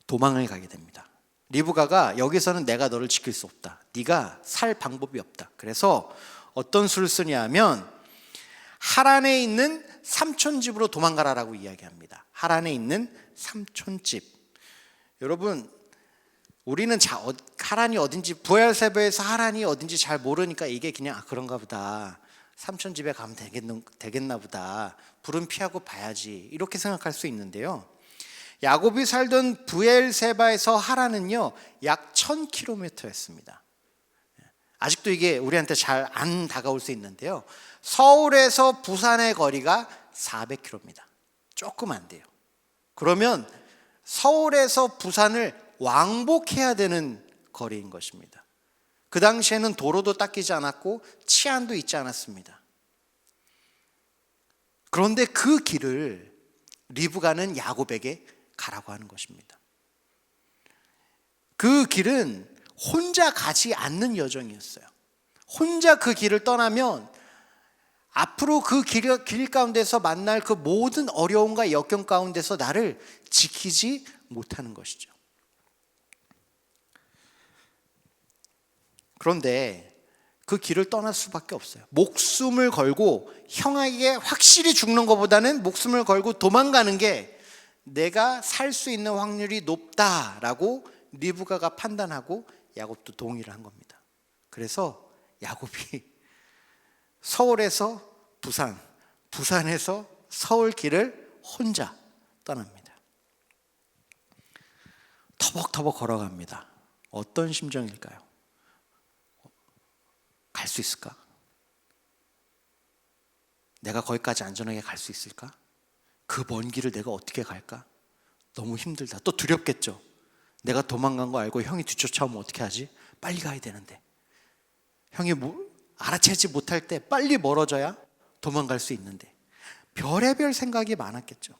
도망을 가게 됩니다. 리브가가 여기서는 내가 너를 지킬 수 없다, 네가 살 방법이 없다. 그래서 어떤 수를 쓰냐면 하란에 있는 삼촌집으로 도망가라라고 이야기합니다. 하란에 있는 삼촌집. 여러분, 우리는 하란이 어딘지, 부엘세바에서 하란이 어딘지 잘 모르니까 이게 그냥 그런가 보다, 삼촌집에 가면 되겠나 보다, 불은 피하고 봐야지, 이렇게 생각할 수 있는데요, 야곱이 살던 부엘세바에서 하란은요 약 1000km였습니다. 아직도 이게 우리한테 잘 안 다가올 수 있는데요, 서울에서 부산의 거리가 400km입니다. 조금 안 돼요. 그러면 서울에서 부산을 왕복해야 되는 거리인 것입니다. 그 당시에는 도로도 닦이지 않았고 치안도 있지 않았습니다. 그런데 그 길을 리브가는 야곱에게 가라고 하는 것입니다. 그 길은 혼자 가지 않는 여정이었어요. 혼자 그 길을 떠나면 앞으로 그 길 가운데서 만날 그 모든 어려움과 역경 가운데서 나를 지키지 못하는 것이죠. 그런데 그 길을 떠날 수밖에 없어요. 목숨을 걸고 형에게 확실히 죽는 것보다는 목숨을 걸고 도망가는 게 내가 살 수 있는 확률이 높다라고 리브가가 판단하고 야곱도 동의를 한 겁니다. 그래서 야곱이 서울에서 부산, 부산에서 서울 길을 혼자 떠납니다. 터벅터벅 걸어갑니다. 어떤 심정일까요? 갈 수 있을까? 내가 거기까지 안전하게 갈 수 있을까? 그 먼 길을 내가 어떻게 갈까? 너무 힘들다. 또 두렵겠죠. 내가 도망간 거 알고 형이 뒤쫓아오면 어떻게 하지? 빨리 가야 되는데, 형이 알아채지 못할 때 빨리 멀어져야 도망갈 수 있는데, 별의별 생각이 많았겠죠.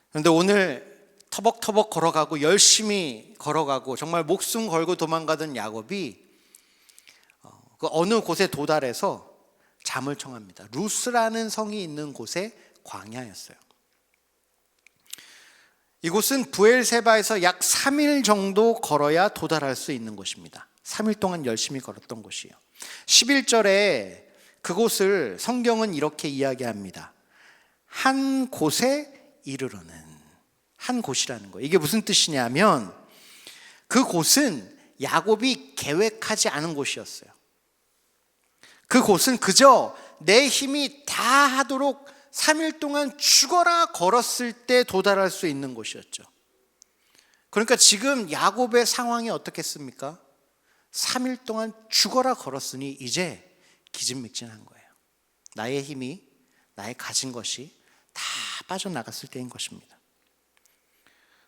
그런데 오늘 터벅터벅 걸어가고 열심히 걸어가고 정말 목숨 걸고 도망가던 야곱이 그 어느 곳에 도달해서 잠을 청합니다. 루스라는 성이 있는 곳에 광야였어요. 이곳은 부엘세바에서 약 3일 정도 걸어야 도달할 수 있는 곳입니다. 3일 동안 열심히 걸었던 곳이에요. 11절에 그곳을 성경은 이렇게 이야기합니다. 한 곳에 이르러는. 한 곳이라는 거예요. 이게 무슨 뜻이냐면 그곳은 야곱이 계획하지 않은 곳이었어요. 그곳은 그저 내 힘이 다 하도록 3일 동안 죽어라 걸었을 때 도달할 수 있는 곳이었죠. 그러니까 지금 야곱의 상황이 어떻겠습니까? 3일 동안 죽어라 걸었으니 이제 기진맥진한 거예요. 나의 힘이, 나의 가진 것이 다 빠져나갔을 때인 것입니다.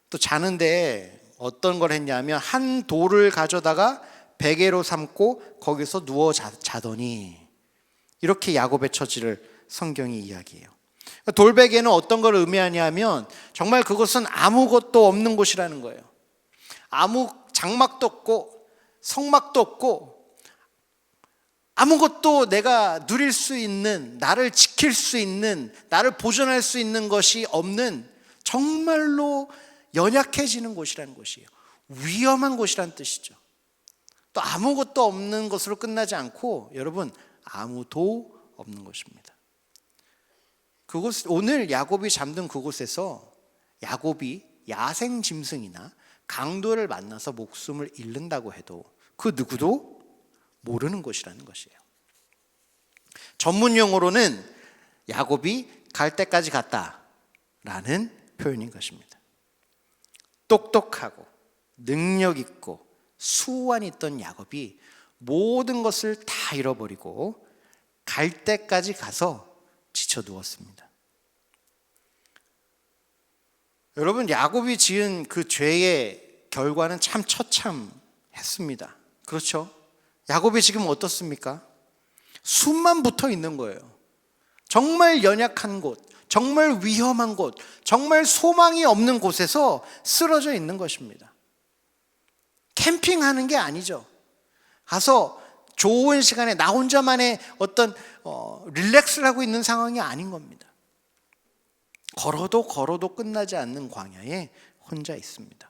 또 자는데 어떤 걸 했냐면 한 돌을 가져다가 베개로 삼고 거기서 누워 자더니, 이렇게 야곱의 처지를 성경이 이야기해요. 돌베개는 어떤 걸 의미하냐면 정말 그것은 아무것도 없는 곳이라는 거예요. 아무 장막도 없고 성막도 없고 아무것도 내가 누릴 수 있는, 나를 지킬 수 있는, 나를 보존할 수 있는 것이 없는 정말로 연약해지는 곳이라는 것이에요. 위험한 곳이라는 뜻이죠. 또 아무것도 없는 것으로 끝나지 않고 여러분, 아무도 없는 것입니다. 그곳, 오늘 야곱이 잠든 그곳에서 야곱이 야생 짐승이나 강도를 만나서 목숨을 잃는다고 해도 그 누구도 모르는 곳이라는 것이에요. 전문 용어로는 야곱이 갈 때까지 갔다라는 표현인 것입니다. 똑똑하고 능력 있고 수완 있던 야곱이 모든 것을 다 잃어버리고 갈 때까지 가서 지쳐 누웠습니다. 여러분, 야곱이 지은 그 죄의 결과는 참 처참했습니다. 그렇죠? 야곱이 지금 어떻습니까? 숨만 붙어 있는 거예요. 정말 연약한 곳, 정말 위험한 곳, 정말 소망이 없는 곳에서 쓰러져 있는 것입니다. 캠핑하는 게 아니죠. 가서 좋은 시간에 나 혼자만의 어떤 릴렉스를 하고 있는 상황이 아닌 겁니다. 걸어도 끝나지 않는 광야에 혼자 있습니다.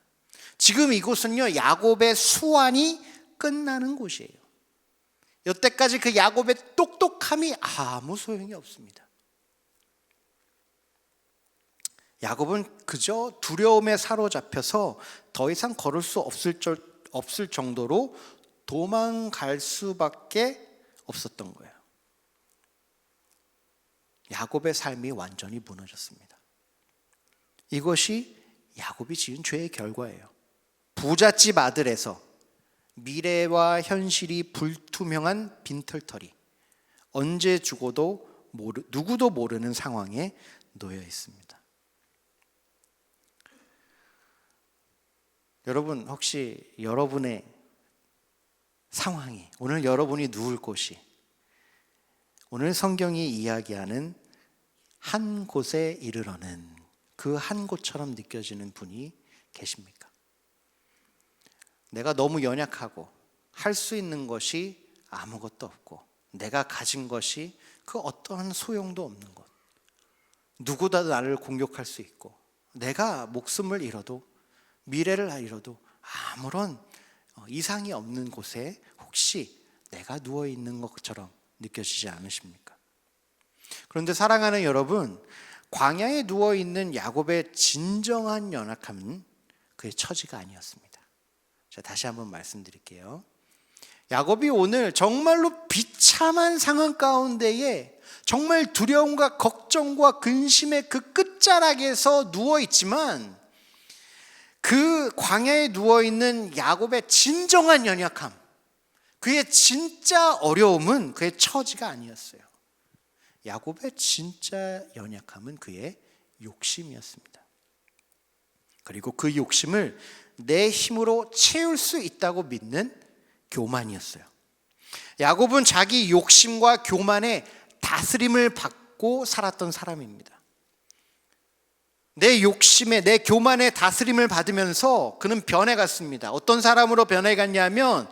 지금 이곳은요, 야곱의 수완이 끝나는 곳이에요. 여태까지 그 야곱의 똑똑함이 아무 소용이 없습니다. 야곱은 그저 두려움에 사로잡혀서 더 이상 걸을 수 없을 정도로 도망갈 수밖에 없었던 거예요. 야곱의 삶이 완전히 무너졌습니다. 이것이 야곱이 지은 죄의 결과예요. 부잣집 아들에서 미래와 현실이 불투명한 빈털터리, 언제 죽어도 누구도 모르는 상황에 놓여 있습니다. 여러분, 혹시 여러분의 상황이, 오늘 여러분이 누울 곳이 오늘 성경이 이야기하는 한 곳에 이르러는 그 한 곳처럼 느껴지는 분이 계십니까? 내가 너무 연약하고 할 수 있는 것이 아무것도 없고 내가 가진 것이 그 어떠한 소용도 없는 것, 누구도 나를 공격할 수 있고 내가 목숨을 잃어도 미래를 잃어도 아무런 이상이 없는 곳에 혹시 내가 누워있는 것처럼 느껴지지 않으십니까? 그런데 사랑하는 여러분, 광야에 누워있는 야곱의 진정한 연약함은 그의 처지가 아니었습니다. 자, 다시 한번 말씀드릴게요. 야곱이 오늘 정말로 비참한 상황 가운데에 정말 두려움과 걱정과 근심의 그 끝자락에서 누워있지만 그 광야에 누워있는 야곱의 진정한 연약함, 그의 진짜 어려움은 그의 처지가 아니었어요. 야곱의 진짜 연약함은 그의 욕심이었습니다. 그리고 그 욕심을 내 힘으로 채울 수 있다고 믿는 교만이었어요. 야곱은 자기 욕심과 교만에 다스림을 받고 살았던 사람입니다. 내 욕심에, 내 교만에 다스림을 받으면서 그는 변해갔습니다. 어떤 사람으로 변해갔냐면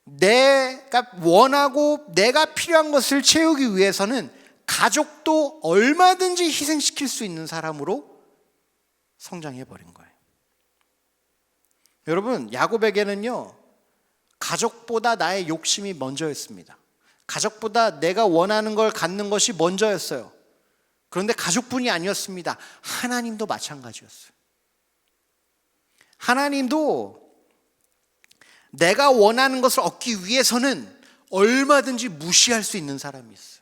내가 원하고 내가 필요한 것을 채우기 위해서는 가족도 얼마든지 희생시킬 수 있는 사람으로 성장해버린 거예요. 여러분, 야곱에게는요, 가족보다 나의 욕심이 먼저였습니다. 가족보다 내가 원하는 걸 갖는 것이 먼저였어요. 그런데 가족뿐이 아니었습니다. 하나님도 마찬가지였어요. 하나님도 내가 원하는 것을 얻기 위해서는 얼마든지 무시할 수 있는 사람이었어요.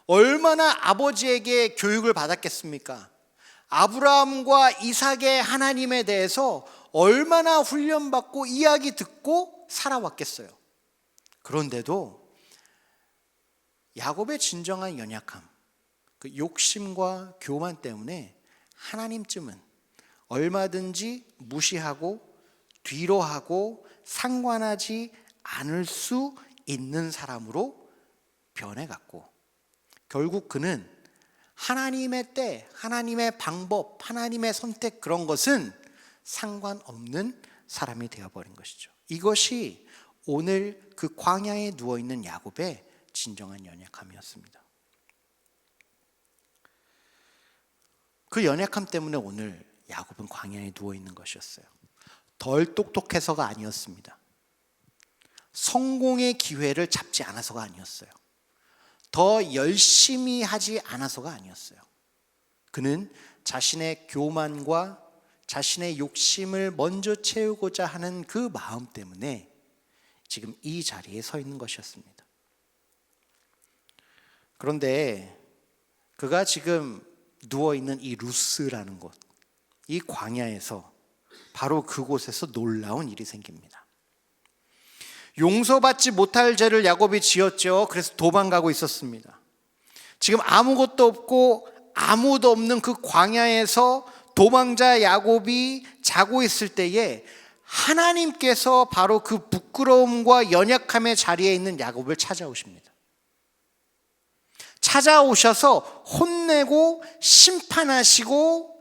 얼마나 아버지에게 교육을 받았겠습니까? 아브라함과 이삭의 하나님에 대해서 얼마나 훈련받고 이야기 듣고 살아왔겠어요. 그런데도 야곱의 진정한 연약함, 그 욕심과 교만 때문에 하나님쯤은 얼마든지 무시하고 뒤로하고 상관하지 않을 수 있는 사람으로 변해갔고, 결국 그는 하나님의 때, 하나님의 방법, 하나님의 선택, 그런 것은 상관없는 사람이 되어버린 것이죠. 이것이 오늘 그 광야에 누워있는 야곱의 진정한 연약함이었습니다. 그 연약함 때문에 오늘 야곱은 광야에 누워있는 것이었어요. 덜 똑똑해서가 아니었습니다. 성공의 기회를 잡지 않아서가 아니었어요. 더 열심히 하지 않아서가 아니었어요. 그는 자신의 교만과 자신의 욕심을 먼저 채우고자 하는 그 마음 때문에 지금 이 자리에 서 있는 것이었습니다. 그런데 그가 지금 누워있는 이 루스라는 곳, 이 광야에서 바로 그곳에서 놀라운 일이 생깁니다. 용서받지 못할 죄를 야곱이 지었죠. 그래서 도망가고 있었습니다. 지금 아무것도 없고 아무도 없는 그 광야에서 도망자 야곱이 자고 있을 때에 하나님께서 바로 그 부끄러움과 연약함의 자리에 있는 야곱을 찾아오십니다. 찾아오셔서 혼내고 심판하시고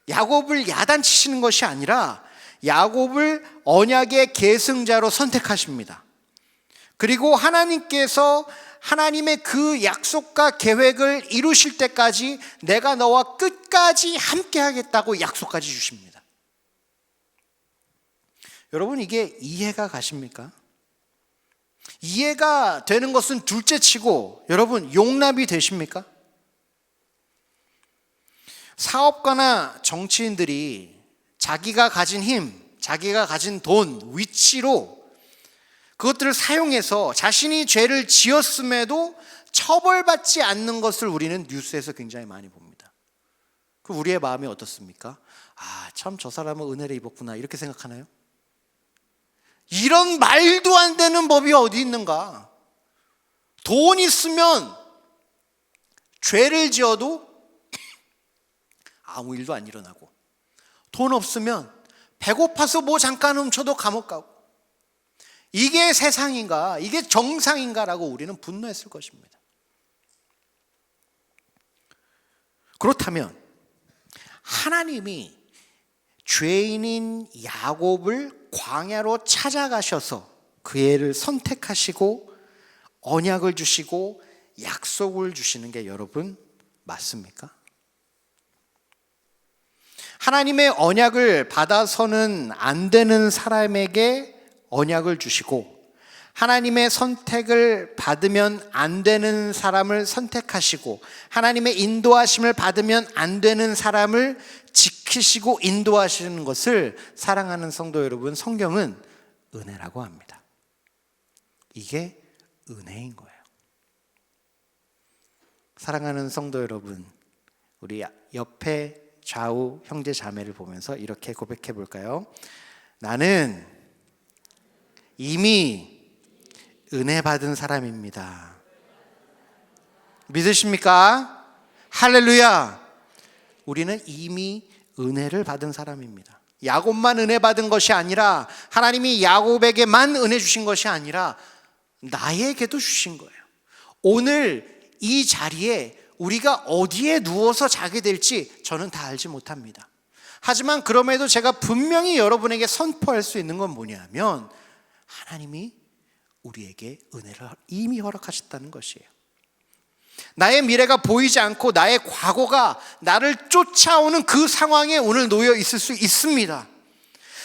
야곱을 야단치시는 것이 아니라 야곱을 언약의 계승자로 선택하십니다. 그리고 하나님께서 하나님의 그 약속과 계획을 이루실 때까지 내가 너와 끝까지 함께 하겠다고 약속까지 주십니다. 여러분, 이게 이해가 가십니까? 이해가 되는 것은 둘째치고 여러분, 용납이 되십니까? 사업가나 정치인들이 자기가 가진 힘, 자기가 가진 돈, 위치로 그것들을 사용해서 자신이 죄를 지었음에도 처벌받지 않는 것을 우리는 뉴스에서 굉장히 많이 봅니다. 그 우리의 마음이 어떻습니까? 아, 참 저 사람은 은혜를 입었구나, 이렇게 생각하나요? 이런 말도 안 되는 법이 어디 있는가? 돈 있으면 죄를 지어도 아무 일도 안 일어나고, 돈 없으면 배고파서 뭐 잠깐 훔쳐도 감옥 가고, 이게 세상인가? 이게 정상인가라고 우리는 분노했을 것입니다. 그렇다면 하나님이 죄인인 야곱을 광야로 찾아가셔서 그 애를 선택하시고 언약을 주시고 약속을 주시는 게 여러분 맞습니까? 하나님의 언약을 받아서는 안 되는 사람에게 언약을 주시고 하나님의 선택을 받으면 안 되는 사람을 선택하시고 하나님의 인도하심을 받으면 안 되는 사람을 지키시고 인도하시는 것을 사랑하는 성도 여러분, 성경은 은혜라고 합니다. 이게 은혜인 거예요. 사랑하는 성도 여러분, 우리 옆에 좌우 형제 자매를 보면서 이렇게 고백해 볼까요? 나는 이미 은혜 받은 사람입니다. 믿으십니까? 할렐루야! 우리는 이미 은혜를 받은 사람입니다. 야곱만 은혜 받은 것이 아니라, 하나님이 야곱에게만 은혜 주신 것이 아니라 나에게도 주신 거예요. 오늘 이 자리에 우리가 어디에 누워서 자게 될지 저는 다 알지 못합니다. 하지만 그럼에도 제가 분명히 여러분에게 선포할 수 있는 건 뭐냐면, 하나님이 우리에게 은혜를 이미 허락하셨다는 것이에요. 나의 미래가 보이지 않고 나의 과거가 나를 쫓아오는 그 상황에 오늘 놓여 있을 수 있습니다.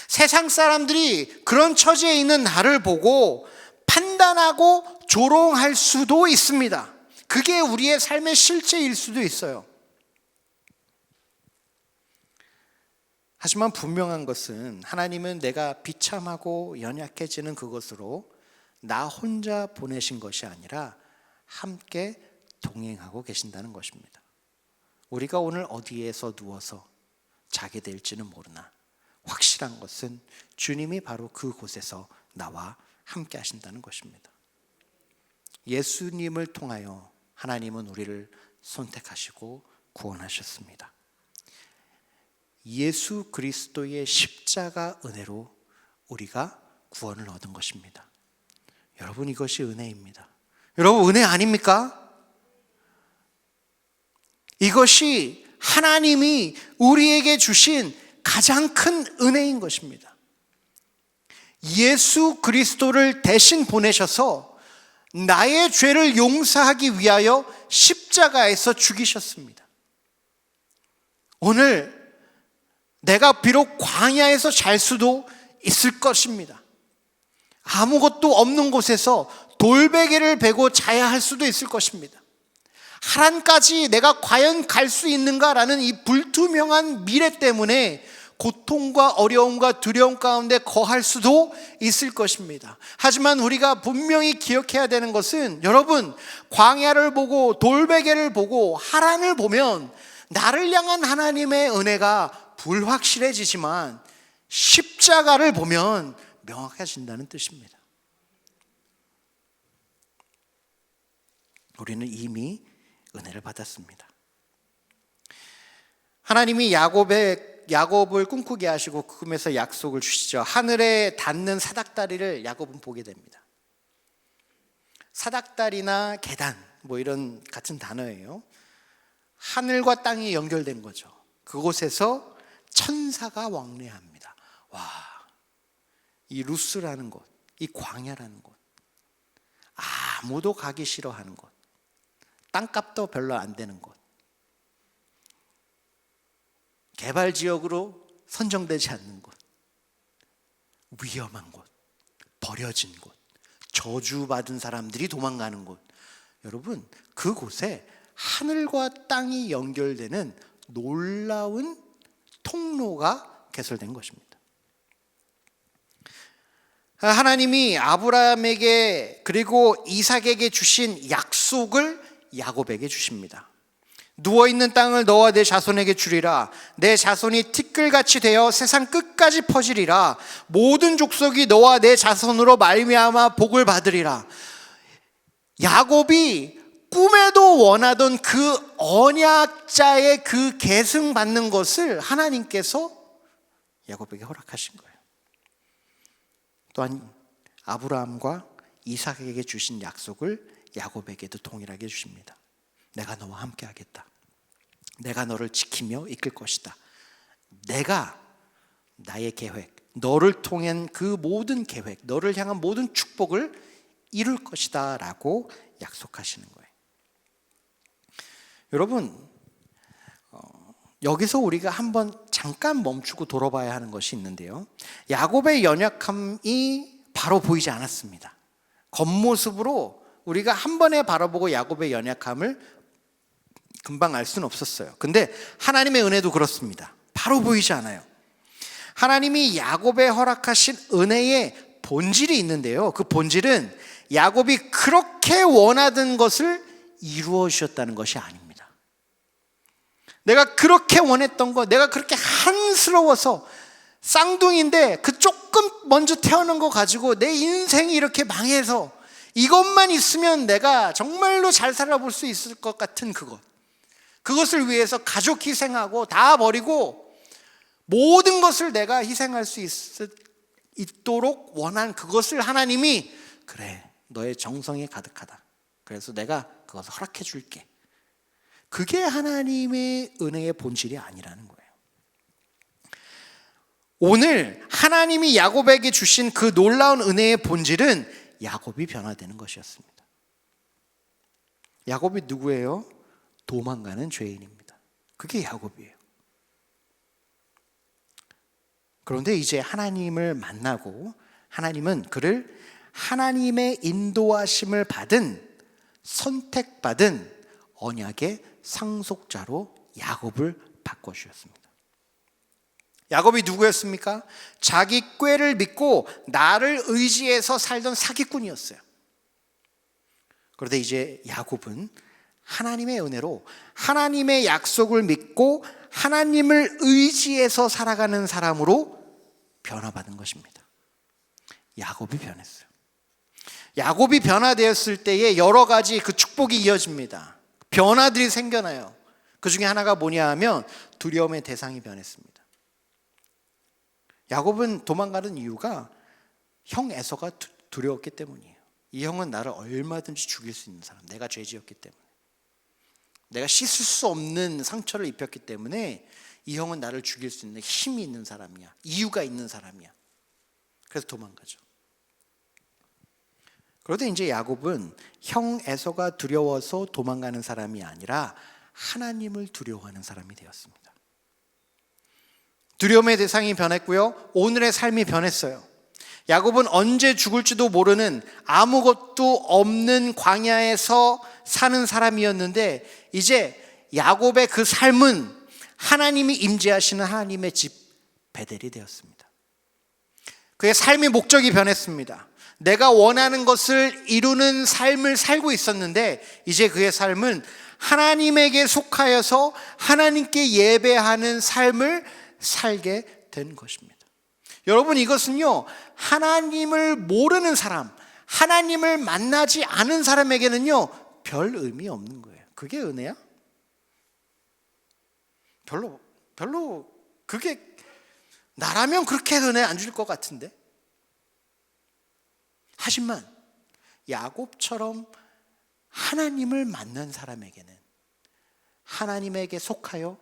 세상 사람들이 그런 처지에 있는 나를 보고 판단하고 조롱할 수도 있습니다. 그게 우리의 삶의 실체일 수도 있어요. 하지만 분명한 것은 하나님은 내가 비참하고 연약해지는 그것으로 나 혼자 보내신 것이 아니라 함께 동행하고 계신다는 것입니다. 우리가 오늘 어디에서 누워서 자게 될지는 모르나 확실한 것은 주님이 바로 그곳에서 나와 함께 하신다는 것입니다. 예수님을 통하여 하나님은 우리를 선택하시고 구원하셨습니다. 예수 그리스도의 십자가 은혜로 우리가 구원을 얻은 것입니다. 여러분, 이것이 은혜입니다. 여러분, 은혜 아닙니까? 이것이 하나님이 우리에게 주신 가장 큰 은혜인 것입니다. 예수 그리스도를 대신 보내셔서 나의 죄를 용서하기 위하여 십자가에서 죽이셨습니다. 오늘 내가 비록 광야에서 잘 수도 있을 것입니다. 아무것도 없는 곳에서 돌베개를 베고 자야 할 수도 있을 것입니다. 하란까지 내가 과연 갈 수 있는가라는 이 불투명한 미래 때문에 고통과 어려움과 두려움 가운데 거할 수도 있을 것입니다. 하지만 우리가 분명히 기억해야 되는 것은, 여러분, 광야를 보고 돌베개를 보고 하란을 보면 나를 향한 하나님의 은혜가 불확실해지지만 십자가를 보면 명확해진다는 뜻입니다. 우리는 이미 은혜를 받았습니다. 하나님이 야곱을 꿈꾸게 하시고 그 꿈에서 약속을 주시죠. 하늘에 닿는 사닥다리를 야곱은 보게 됩니다. 사닥다리나 계단 뭐 이런 같은 단어예요. 하늘과 땅이 연결된 거죠. 그곳에서 천사가 왕래합니다. 와, 이 루스라는 곳, 이 광야라는 곳, 아무도 가기 싫어하는 곳, 땅값도 별로 안 되는 곳, 개발지역으로 선정되지 않는 곳, 위험한 곳, 버려진 곳, 저주받은 사람들이 도망가는 곳. 여러분, 그곳에 하늘과 땅이 연결되는 놀라운 통로가 개설된 것입니다. 하나님이 아브라함에게 그리고 이삭에게 주신 약속을 야곱에게 주십니다. 누워있는 땅을 너와 내 자손에게 주리라. 내 자손이 티끌같이 되어 세상 끝까지 퍼지리라. 모든 족속이 너와 내 자손으로 말미암아 복을 받으리라. 야곱이 꿈에도 원하던 그 언약자의 그 계승받는 것을 하나님께서 야곱에게 허락하신 거예요. 또한 아브라함과 이삭에게 주신 약속을 야곱에게도 동일하게 주십니다. 내가 너와 함께 하겠다. 내가 너를 지키며 이끌 것이다. 내가 나의 계획, 너를 통한 그 모든 계획, 너를 향한 모든 축복을 이룰 것이다 라고 약속하시는 거예요. 여러분, 여기서 우리가 한번 잠깐 멈추고 돌아봐야 하는 것이 있는데요. 야곱의 연약함이 바로 보이지 않았습니다. 겉모습으로 우리가 한 번에 바라보고 야곱의 연약함을 금방 알 수는 없었어요. 근데 하나님의 은혜도 그렇습니다. 바로 보이지 않아요. 하나님이 야곱에 허락하신 은혜의 본질이 있는데요. 그 본질은 야곱이 그렇게 원하던 것을 이루어 주셨다는 것이 아닙니다. 내가 그렇게 원했던 거, 내가 그렇게 한스러워서 쌍둥이인데 그 조금 먼저 태어난 거 가지고 내 인생이 이렇게 망해서 이것만 있으면 내가 정말로 잘 살아볼 수 있을 것 같은 그것을 위해서 가족 희생하고 다 버리고 모든 것을 내가 희생할 수 있도록 원한 그것을 하나님이, 그래, 너의 정성이 가득하다, 그래서 내가 그것을 허락해 줄게. 그게 하나님의 은혜의 본질이 아니라는 거예요. 오늘 하나님이 야곱에게 주신 그 놀라운 은혜의 본질은 야곱이 변화되는 것이었습니다. 야곱이 누구예요? 도망가는 죄인입니다. 그게 야곱이에요. 그런데 이제 하나님을 만나고 하나님은 그를 하나님의 인도하심을 받은 선택받은 언약의 상속자로 야곱을 바꿔주셨습니다. 야곱이 누구였습니까? 자기 꾀를 믿고 나를 의지해서 살던 사기꾼이었어요. 그런데 이제 야곱은 하나님의 은혜로 하나님의 약속을 믿고 하나님을 의지해서 살아가는 사람으로 변화받은 것입니다. 야곱이 변했어요. 야곱이 변화되었을 때에 여러 가지 그 축복이 이어집니다. 변화들이 생겨나요. 그 중에 하나가 뭐냐 하면 두려움의 대상이 변했습니다. 야곱은 도망가는 이유가 형 에서가 두려웠기 때문이에요. 이 형은 나를 얼마든지 죽일 수 있는 사람, 내가 죄지었기 때문에, 내가 씻을 수 없는 상처를 입혔기 때문에 이 형은 나를 죽일 수 있는 힘이 있는 사람이야, 이유가 있는 사람이야. 그래서 도망가죠. 그런데 이제 야곱은 형 에서가 두려워서 도망가는 사람이 아니라 하나님을 두려워하는 사람이 되었습니다. 두려움의 대상이 변했고요, 오늘의 삶이 변했어요. 야곱은 언제 죽을지도 모르는 아무것도 없는 광야에서 사는 사람이었는데, 이제 야곱의 그 삶은 하나님이 임재하시는 하나님의 집 베델이 되었습니다. 그의 삶의 목적이 변했습니다. 내가 원하는 것을 이루는 삶을 살고 있었는데, 이제 그의 삶은 하나님에게 속하여서 하나님께 예배하는 삶을 살게 된 것입니다. 여러분, 이것은요, 하나님을 모르는 사람, 하나님을 만나지 않은 사람에게는요, 별 의미 없는 거예요. 그게 은혜야? 별로 그게 나라면 그렇게 은혜 안 줄 것 같은데. 하지만 야곱처럼 하나님을 만난 사람에게는 하나님에게 속하여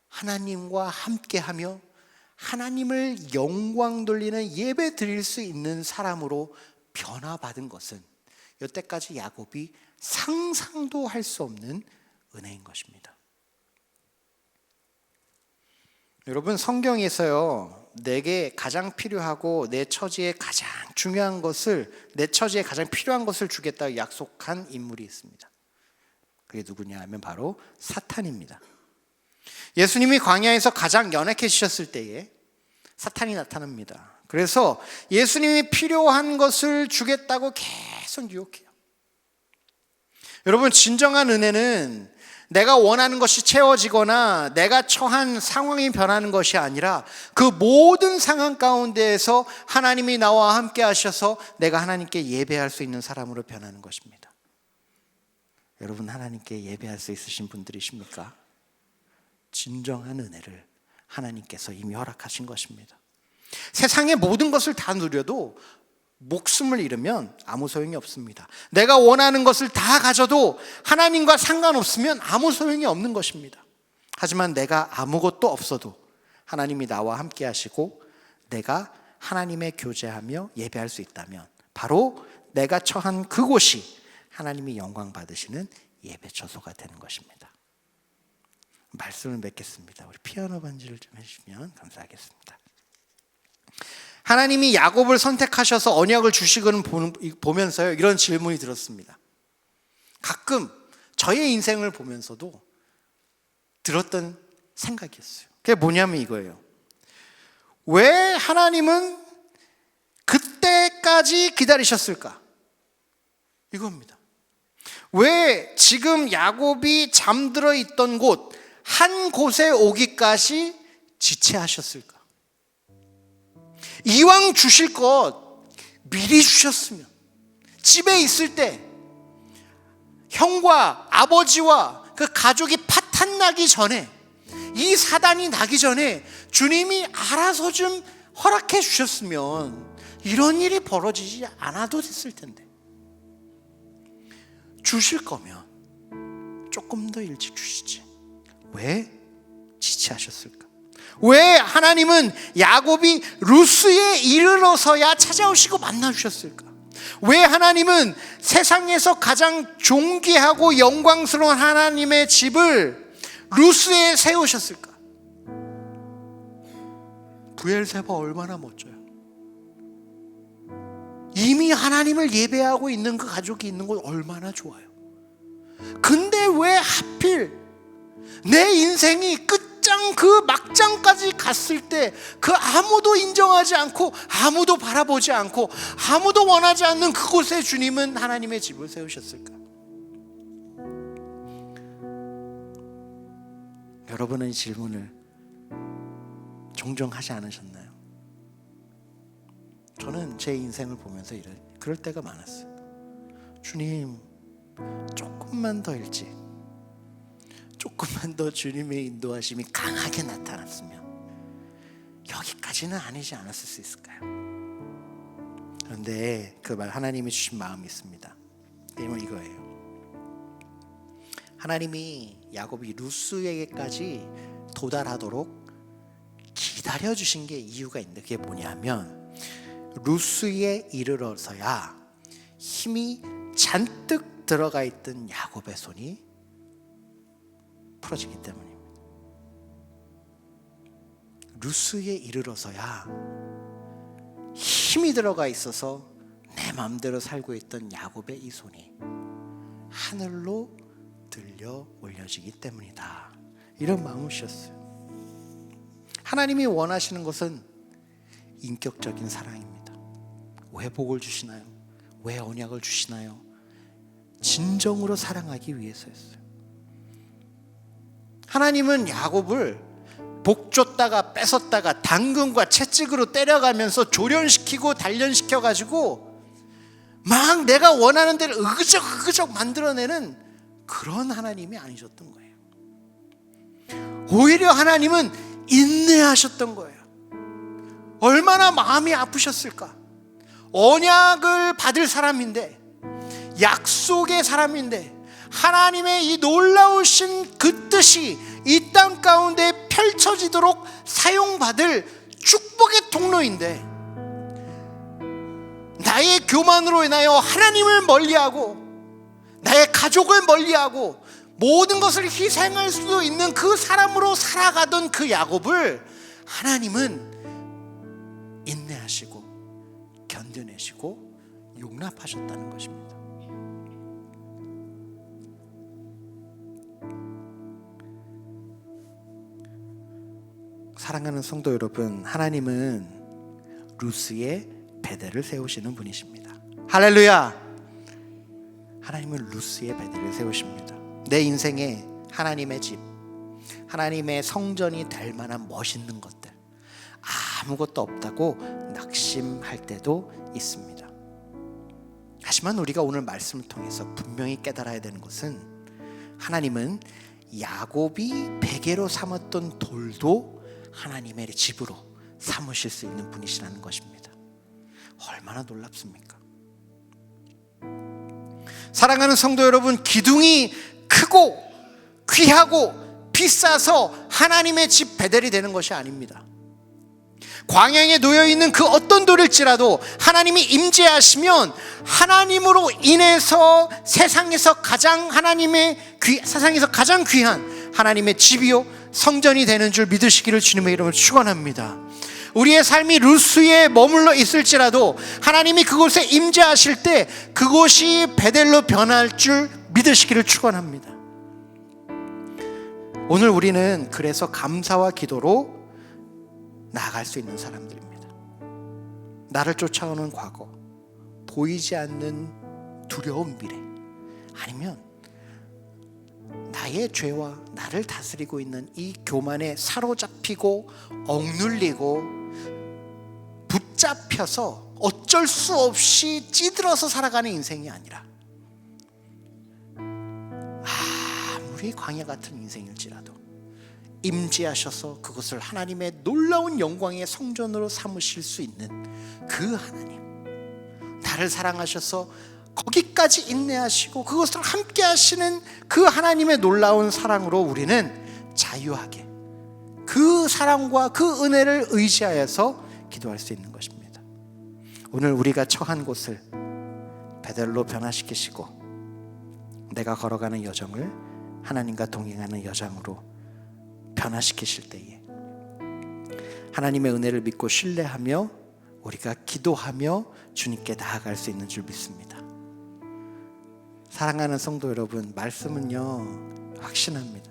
하나님과 함께하며 하나님을 영광 돌리는 예배 드릴 수 있는 사람으로 변화받은 것은 여태까지 야곱이 상상도 할 수 없는 은혜인 것입니다. 여러분, 성경에서요, 내게 가장 필요하고 내 처지에 가장 중요한 것을, 내 처지에 가장 필요한 것을 주겠다고 약속한 인물이 있습니다. 그게 누구냐 하면 바로 사탄입니다. 예수님이 광야에서 가장 연약해지셨을 때에 사탄이 나타납니다. 그래서 예수님이 필요한 것을 주겠다고 계속 유혹해요. 여러분, 진정한 은혜는 내가 원하는 것이 채워지거나 내가 처한 상황이 변하는 것이 아니라 그 모든 상황 가운데에서 하나님이 나와 함께 하셔서 내가 하나님께 예배할 수 있는 사람으로 변하는 것입니다. 여러분, 하나님께 예배할 수 있으신 분들이십니까? 진정한 은혜를 하나님께서 이미 허락하신 것입니다. 세상의 모든 것을 다 누려도 목숨을 잃으면 아무 소용이 없습니다. 내가 원하는 것을 다 가져도 하나님과 상관없으면 아무 소용이 없는 것입니다. 하지만 내가 아무것도 없어도 하나님이 나와 함께 하시고 내가 하나님의 교제하며 예배할 수 있다면 바로 내가 처한 그곳이 하나님이 영광 받으시는 예배 처소가 되는 것입니다. 말씀을 맺겠습니다. 우리 피아노 반주를 좀 해주시면 감사하겠습니다. 하나님이 야곱을 선택하셔서 언약을 주시고는 보면서요, 이런 질문이 들었습니다. 가끔 저의 인생을 보면서도 들었던 생각이었어요. 그게 뭐냐면 이거예요. 왜 하나님은 그때까지 기다리셨을까? 이겁니다. 왜 지금 야곱이 잠들어 있던 곳, 한 곳에 오기까지 지체하셨을까? 이왕 주실 것 미리 주셨으면, 집에 있을 때 형과 아버지와 그 가족이 파탄 나기 전에, 이 사단이 나기 전에 주님이 알아서 좀 허락해 주셨으면 이런 일이 벌어지지 않아도 됐을 텐데, 주실 거면 조금 더 일찍 주시지 왜 지체하셨을까? 왜 하나님은 야곱이 루스에 이르러서야 찾아오시고 만나주셨을까? 왜 하나님은 세상에서 가장 존귀하고 영광스러운 하나님의 집을 루스에 세우셨을까? 부엘세바 얼마나 멋져요. 이미 하나님을 예배하고 있는 그 가족이 있는 건 얼마나 좋아요. 근데 왜 하필 내 인생이 끝장 그 막장까지 갔을 때 그 아무도 인정하지 않고 아무도 바라보지 않고 아무도 원하지 않는 그곳에 주님은 하나님의 집을 세우셨을까? 여러분은 이 질문을 종종 하지 않으셨나요? 저는 제 인생을 보면서 그럴 때가 많았어요. 주님, 조금만 더 일찍, 조금만 더 주님의 인도하심이 강하게 나타났으면 여기까지는 아니지 않았을 수 있을까요? 그런데 그 말 하나님이 주신 마음이 있습니다. 이거예요. 하나님이 야곱이 루스에게까지 도달하도록 기다려 주신 게 이유가 있는데, 그게 뭐냐면 루스에 이르러서야 힘이 잔뜩 들어가 있던 야곱의 손이 풀어지기 때문입니다. 루스에 이르러서야 힘이 들어가 있어서 내 마음대로 살고 있던 야곱의 이 손이 하늘로 들려 올려지기 때문이다. 이런 마음을 주셨어요. 하나님이 원하시는 것은 인격적인 사랑입니다. 왜 복을 주시나요? 왜 언약을 주시나요? 진정으로 사랑하기 위해서였어요. 하나님은 야곱을 복 줬다가 뺏었다가 당근과 채찍으로 때려가면서 조련시키고 단련시켜가지고 막 내가 원하는 대로 으그적 만들어내는 그런 하나님이 아니셨던 거예요. 오히려 하나님은 인내하셨던 거예요. 얼마나 마음이 아프셨을까? 언약을 받을 사람인데, 약속의 사람인데, 하나님의 이 놀라우신 그 뜻이 이 땅 가운데 펼쳐지도록 사용받을 축복의 통로인데, 나의 교만으로 인하여 하나님을 멀리하고 나의 가족을 멀리하고 모든 것을 희생할 수도 있는 그 사람으로 살아가던 그 야곱을 하나님은 인내하시고 견뎌내시고 용납하셨다는 것입니다. 사랑하는 성도 여러분, 하나님은 루스의 베델을 세우시는 분이십니다. 할렐루야! 하나님은 루스의 베델을 세우십니다. 내 인생에 하나님의 집, 하나님의 성전이 될 만한 멋있는 것들 아무것도 없다고 낙심할 때도 있습니다. 하지만 우리가 오늘 말씀을 통해서 분명히 깨달아야 되는 것은, 하나님은 야곱이 베개로 삼았던 돌도 하나님의 집으로 삼으실 수 있는 분이시라는 것입니다. 얼마나 놀랍습니까? 사랑하는 성도 여러분, 기둥이 크고 귀하고 비싸서 하나님의 집 베델이 되는 것이 아닙니다. 광야에 놓여있는 그 어떤 돌일지라도 하나님이 임재하시면 하나님으로 인해서 세상에서 가장 귀한 하나님의 집이요 성전이 되는 줄 믿으시기를 주님의 이름으로 축원합니다. 우리의 삶이 루스에 머물러 있을지라도 하나님이 그곳에 임재하실 때 그곳이 베델로 변할 줄 믿으시기를 축원합니다. 오늘 우리는 그래서 감사와 기도로 나아갈 수 있는 사람들입니다. 나를 쫓아오는 과거, 보이지 않는 두려운 미래, 아니면 나의 죄와 나를 다스리고 있는 이 교만에 사로잡히고 억눌리고 붙잡혀서 어쩔 수 없이 찌들어서 살아가는 인생이 아니라, 아무리 광야 같은 인생일지라도 임재하셔서 그것을 하나님의 놀라운 영광의 성전으로 삼으실 수 있는 그 하나님, 나를 사랑하셔서 거기까지 인내하시고 그것을 함께 하시는 그 하나님의 놀라운 사랑으로 우리는 자유하게 그 사랑과 그 은혜를 의지하여서 기도할 수 있는 것입니다. 오늘 우리가 처한 곳을 베델로 변화시키시고 내가 걸어가는 여정을 하나님과 동행하는 여정으로 변화시키실 때에 하나님의 은혜를 믿고 신뢰하며 우리가 기도하며 주님께 나아갈 수 있는 줄 믿습니다. 사랑하는 성도 여러분, 말씀은요 확신합니다.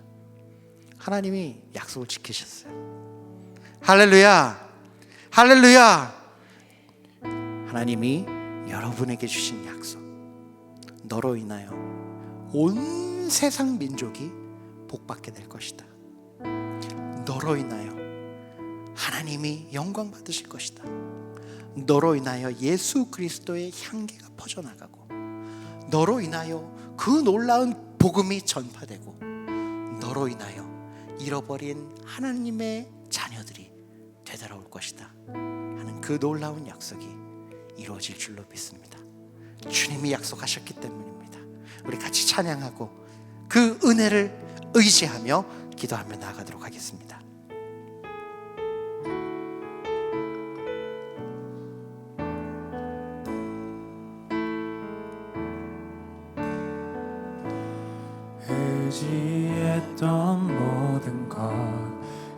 하나님이 약속을 지키셨어요. 할렐루야, 할렐루야. 하나님이 여러분에게 주신 약속, 너로 인하여 온 세상 민족이 복받게 될 것이다. 너로 인하여 하나님이 영광 받으실 것이다. 너로 인하여 예수 그리스도의 향기가 퍼져나가고, 너로 인하여 그 놀라운 복음이 전파되고, 너로 인하여 잃어버린 하나님의 자녀들이 되돌아올 것이다 하는 그 놀라운 약속이 이루어질 줄로 믿습니다. 주님이 약속하셨기 때문입니다. 우리 같이 찬양하고 그 은혜를 의지하며 기도하며 나아가도록 하겠습니다. 의지했던 모든 것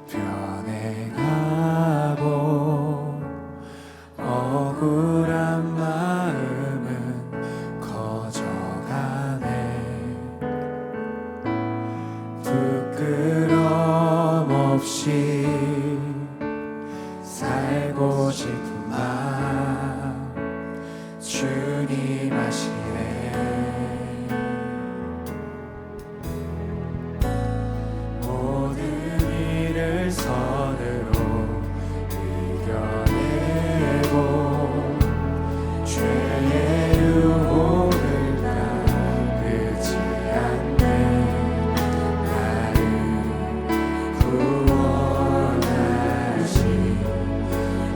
변해가고, 억울한 마음은 커져가네. 부끄럼 없이 살고 싶은 마음 주님 아시네. 선으로 이겨내고, 죄의 유혹을 따르지 않네. 나를 구원하신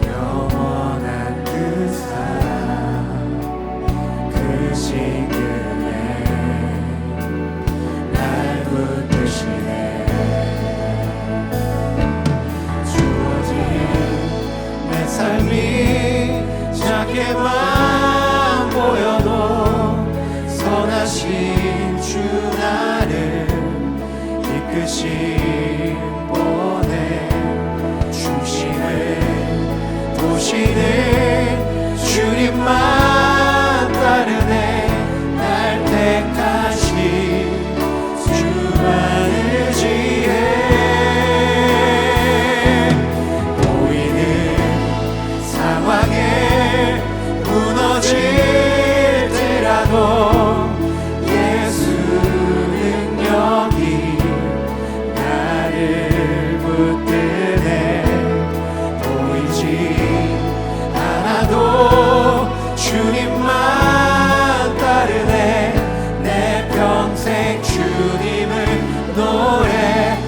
영원한 그 사랑, 그 신금에 날 붙드시네. 삶이 작게만 보여도 선하신 주 나를 이끄신 분의 중심을 보시는 주님만 따르네. 날 택하신 주만 의지해. 무너질지라도 예수 능력이 나를 붙드네. 보이지 않아도 주님만 따르네. 내 평생 주님을 노래하리라.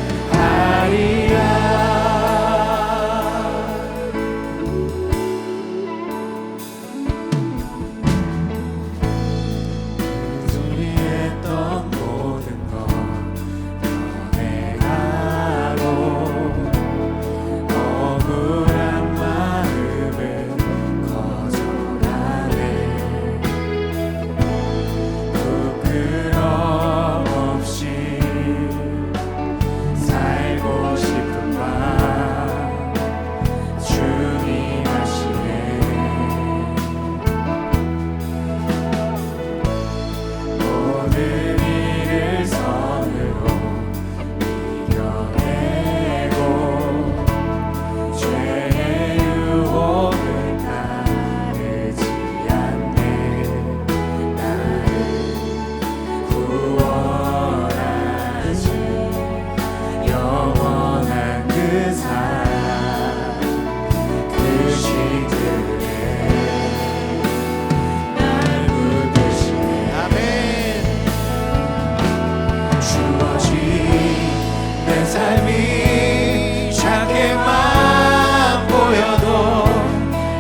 삶이 작게만 보여도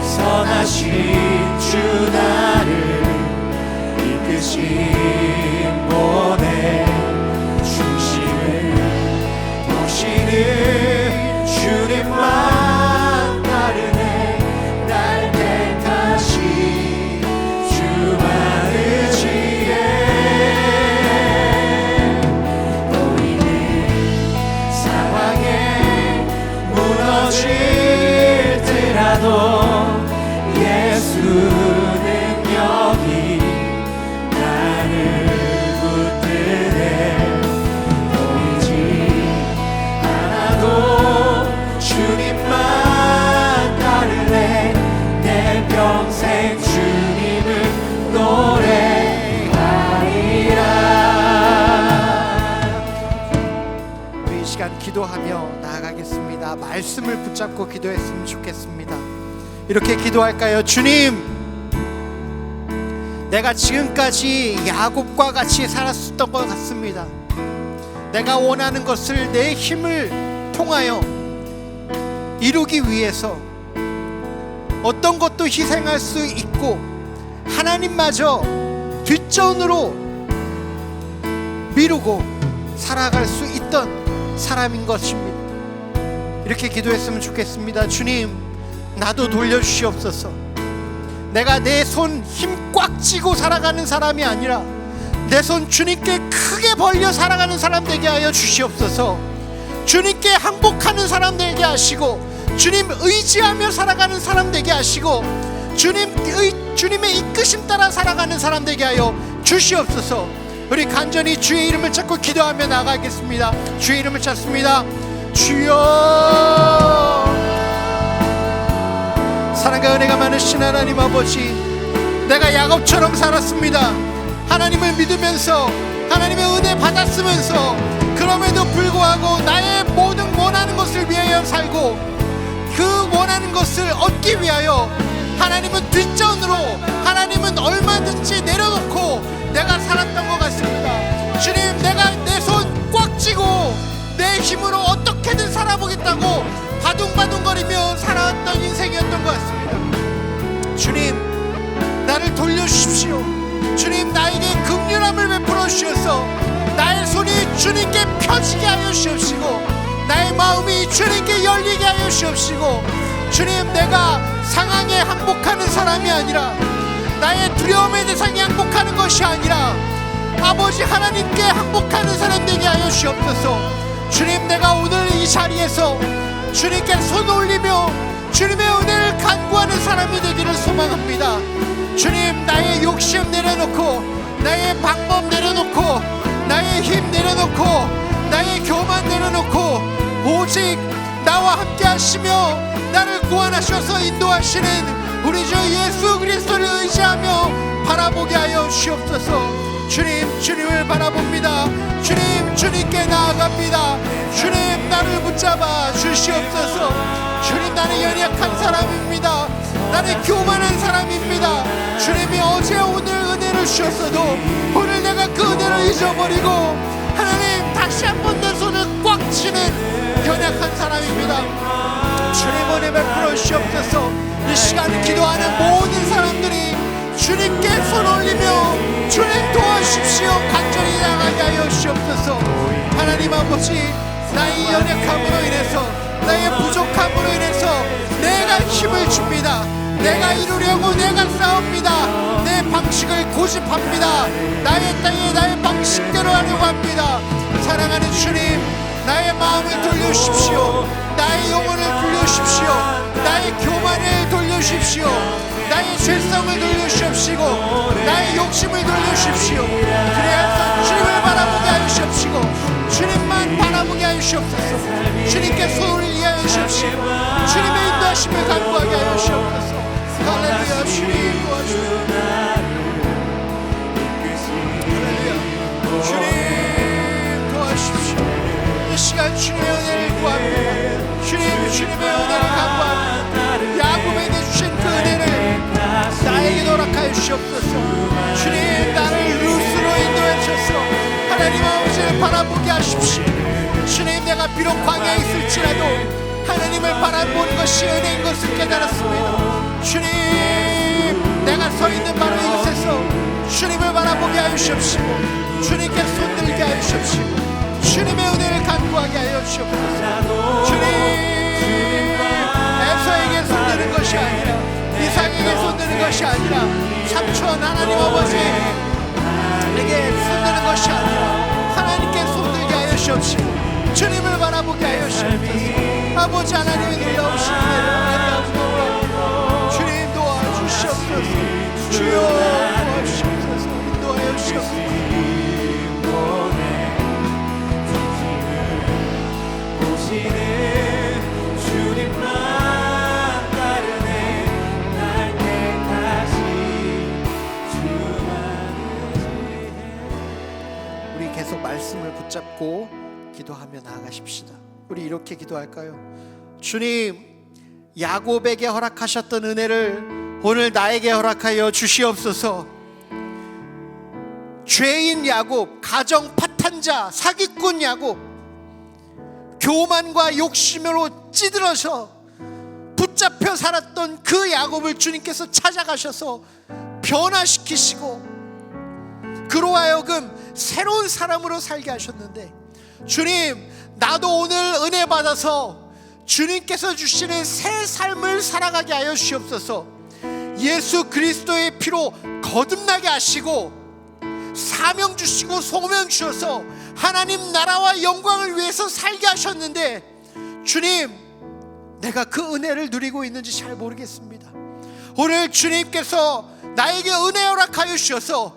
선하신 주 나를 이끄신 분의 중심을 보시는 주님만 따르네. 날 택하신 주만 의지해. 무너질지라도 예수는 여기 나를 붙드네. 보이지 않아도 주님만 따르네. 내 평생 주님을 노래하리라. 우리 이 시간 기도하며 나아가겠습니다. 말씀을 붙잡고 기도했으면 좋겠습니다. 이렇게 기도할까요? 주님, 내가 지금까지 야곱과 같이 살았었던 것 같습니다. 내가 원하는 것을 내 힘을 통하여 이루기 위해서 어떤 것도 희생할 수 있고 하나님마저 뒷전으로 미루고 살아갈 수 있던 사람인 것입니다. 이렇게 기도했으면 좋겠습니다. 주님, 나도 돌려주시옵소서. 내가 내 손 힘 꽉 쥐고 살아가는 사람이 아니라 내 손 주님께 크게 벌려 살아가는 사람 되게 하여 주시옵소서. 주님께 항복하는 사람 되게 하시고 주님 의지하며 살아가는 사람 되게 하시고 주님의 이끄심 따라 살아가는 사람 되게 하여 주시옵소서. 우리 간절히 주의 이름을 찾고 기도하며 나가겠습니다. 주의 이름을 찾습니다. 주여, 사랑과 은혜가 많으신 하나님 아버지, 내가 야곱처럼 살았습니다. 하나님을 믿으면서 하나님의 은혜 받았으면서 그럼에도 불구하고 나의 모든 원하는 것을 위하여 살고 그 원하는 것을 얻기 위하여 하나님은 뒷전으로, 하나님은 얼마든지 내려놓고 내가 살았던 것 같습니다. 주님, 내가 내 손 꽉 쥐고 내 힘으로 어떻게든 살아보겠다고 바둥바둥거리며 살아왔던 인생이었던 것 같습니다. 주님, 나를 돌려주십시오. 주님, 나에게 긍휼함을 베풀어 주셔서 나의 손이 주님께 펴지게 하여 주옵시고 나의 마음이 주님께 열리게 하여 주옵시고 주님, 내가 상황에 항복하는 사람이 아니라 나의 두려움의 대상에 항복하는 것이 아니라 아버지 하나님께 항복하는 사람 되게 하여 주옵소서. 주님, 내가 오늘 이 자리에서 주님께 손 올리며 주님의 은혜를 간구하는 사람이 되기를 소망합니다. 주님, 나의 욕심 내려놓고 나의 방법 내려놓고 나의 힘 내려놓고 나의 교만 내려놓고 오직 나와 함께 하시며 나를 구원하셔서 인도하시는 우리 주 예수 그리스도를 의지하며 바라보게 하여 주옵소서. 주님, 주님을 바라봅니다. 주님, 주님께 나아갑니다. 주님, 나를 붙잡아 주시옵소서. 주님, 나는 연약한 사람입니다. 나는 교만한 사람입니다. 주님이 어제 오늘 은혜를 주셨어도 오늘 내가 그 은혜를 잊어버리고 하나님 다시 한번 내 손을 꽉 쥐는 연약한 사람입니다. 주님, 은혜 베풀어 주시옵소서. 이 시간에 기도하는 모든 사람들이 주님께 손 올리며 주님 도와주십시오. 간절히 나가게 하여 주시옵소서. 하나님 아버지, 나의 연약함으로 인해서 나의 부족함으로 인해서 내가 힘을 줍니다. 내가 이루려고 내가 싸웁니다. 내 방식을 고집합니다. 나의 땅에 나의 방식대로 하려고 합니다. 사랑하는 주님, 나의 마음을 돌려주십시오. 나의 영혼을 돌려주십시오. 나의 교만을 돌려주십시오. 나의 죄성을 돌려주십시오. 나의 욕심을 돌려주십시오. 그래서 주님을 바라보게 하여 주십시오. 주님만 바라보게 하여 주옵소서. 주님께 손을 이하여 주십시오. 주님의 인도하심을 간구하게 하여 주옵소서. 할렐루야. 주님 도와주옵소서. 할렐루야. 주님 도와주십시오. 이 시간 주님의 은혜를 구합니다. 주님, 주님의 은혜를 간구합니다. 야곱에게 주신 그 은혜를 나에게 허락하여 주시옵소서. 주님, 나를 루스로 인도해 주셔서 하나님 아버지를 바라보게 하십시오. 주님, 내가 비록 광야에 있을지라도 하나님을 바라보는 것이 은혜인 것을 깨달았습니다. 주님, 내가 서 있는 바로 이곳에서 주님을 바라보게 하여 주십시오. 주님께 손들게 하여 주십시오. 주님의 은혜를 간구하게 하여 주옵소서. 주님, 에서에게 손드는 것이 아니라 이삭에게 손드는 것이 아니라 삼촌 하나님 아버지에게 손드는 것이 아니라 하나님께 손들게 하여 주옵시고 주님을 바라보게 하여 주옵소서. 아버지 하나님의 놀라우신 은혜를 주님 도와주옵소서. 주여 도와주시옵소서. 인도하여 주시옵소서. 우리 계속 말씀을 붙잡고 기도하며 나아가십시다. 우리 이렇게 기도할까요? 주님, 야곱에게 허락하셨던 은혜를 오늘 나에게 허락하여 주시옵소서. 죄인 야곱, 가정 파탄자, 사기꾼 야곱, 교만과 욕심으로 찌들어서 붙잡혀 살았던 그 야곱을 주님께서 찾아가셔서 변화시키시고 그로 하여금 새로운 사람으로 살게 하셨는데, 주님, 나도 오늘 은혜 받아서 주님께서 주시는 새 삶을 살아가게 하여 주시옵소서. 예수 그리스도의 피로 거듭나게 하시고 사명 주시고 소명 주셔서 하나님 나라와 영광을 위해서 살게 하셨는데, 주님, 내가 그 은혜를 누리고 있는지 잘 모르겠습니다. 오늘 주님께서 나에게 은혜 허락하여 주셔서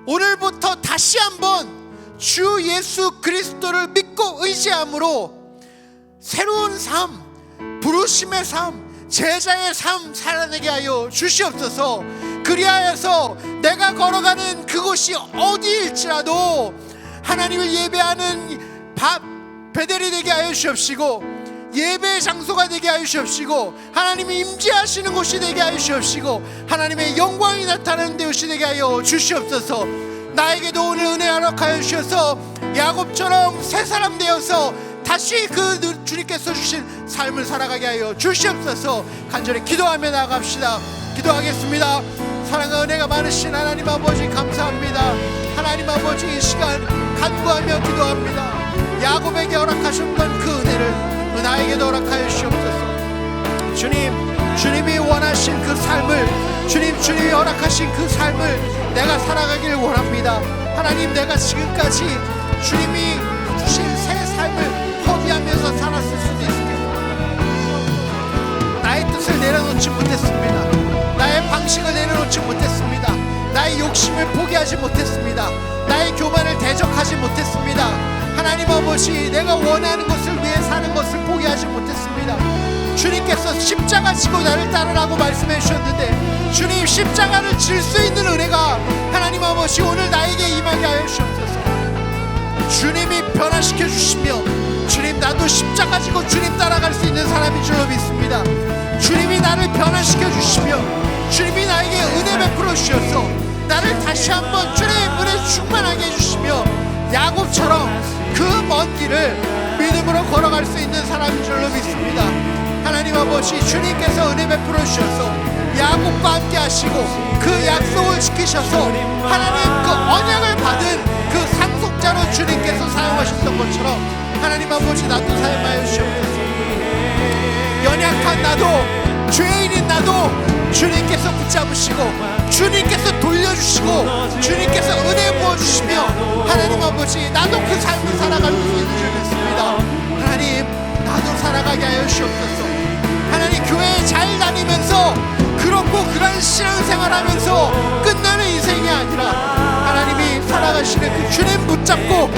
오늘부터 다시 한번 주 예수 그리스도를 믿고 의지함으로 새로운 삶, 부르심의 삶, 제자의 삶 살아내게 하여 주시옵소서. 그리하여서 내가 걸어가는 그곳이 어디일지라도 하나님을 예배하는 베델이 되게 하여 주옵시고, 예배의 장소가 되게 하여 주옵시고, 하나님이 임재하시는 곳이 되게 하여 주옵시고, 하나님의 영광이 나타나는 곳이 되게 하여 주시옵소서. 나에게도 오늘 은혜 허락하여 주셔서 야곱처럼 새 사람 되어서 다시 그 주님께서 주신 삶을 살아가게 하여 주시옵소서. 간절히 기도하며 나아갑시다. 기도하겠습니다. 사랑과 은혜가 많으신 하나님 아버지, 감사합니다. 하나님 아버지, 이 시간 간구하며 기도합니다. 야곱에게 허락하셨던 그 은혜를 나에게도 허락하여 주시옵소서. 주님, 주님이 원하신 그 삶을, 주님이 허락하신 그 삶을 내가 살아가길 원합니다. 하나님, 내가 지금까지 주님이 주신 새 삶을 허비하면서 살았을 수도 있습니다. 나의 뜻을 내려놓지 못했습니다. 나의 방식을 내려놓지 못했습니다. 나의 욕심을 포기하지 못했습니다. 나의 교만을 대적하지 못했습니다. 하나님 아버지, 내가 원하는 것을 위해 사는 것을 포기하지 못했습니다. 주님께서 십자가 지고 나를 따르라고 말씀해 주셨는데, 주님, 십자가를 질 수 있는 은혜가 하나님 아버지 오늘 나에게 임하게 하여 주옵소서. 주님이 변화시켜 주시며, 주님, 나도 십자가 지고 주님 따라갈 수 있는 사람인 줄로 믿습니다. 주님이 나를 변화시켜 주시며, 주님이 나에게 은혜 베풀어 주셔서 나를 다시 한번 주님의 은혜 충만하게 해주시며, 야곱처럼 그 먼 길을 믿음으로 걸어갈 수 있는 사람인 줄로 믿습니다. 하나님 아버지, 주님께서 은혜 베풀어 주셔서 야곱과 함께 하시고 그 약속을 지키셔서 하나님 그 언약을 받은 그 상속자로 주님께서 사용하셨던 것처럼 하나님 아버지, 나도 사용하여 주시옵소서. 연약한 나도, 죄인인 나도 주님께서 붙잡으시고 주님께서 돌려주시고 주님께서 은혜 부어주시며, 하나님 아버지, 나도 그 삶을 살아갈 수 있는 줄 믿습니다. 하나님, 나도 살아가게 하여 주옵소서. 하나님, 교회에 잘 다니면서 그렇고 그런 신앙생활하면서 끝나는 인생이 아니라 하나님이 살아가시는 그 주님 붙잡고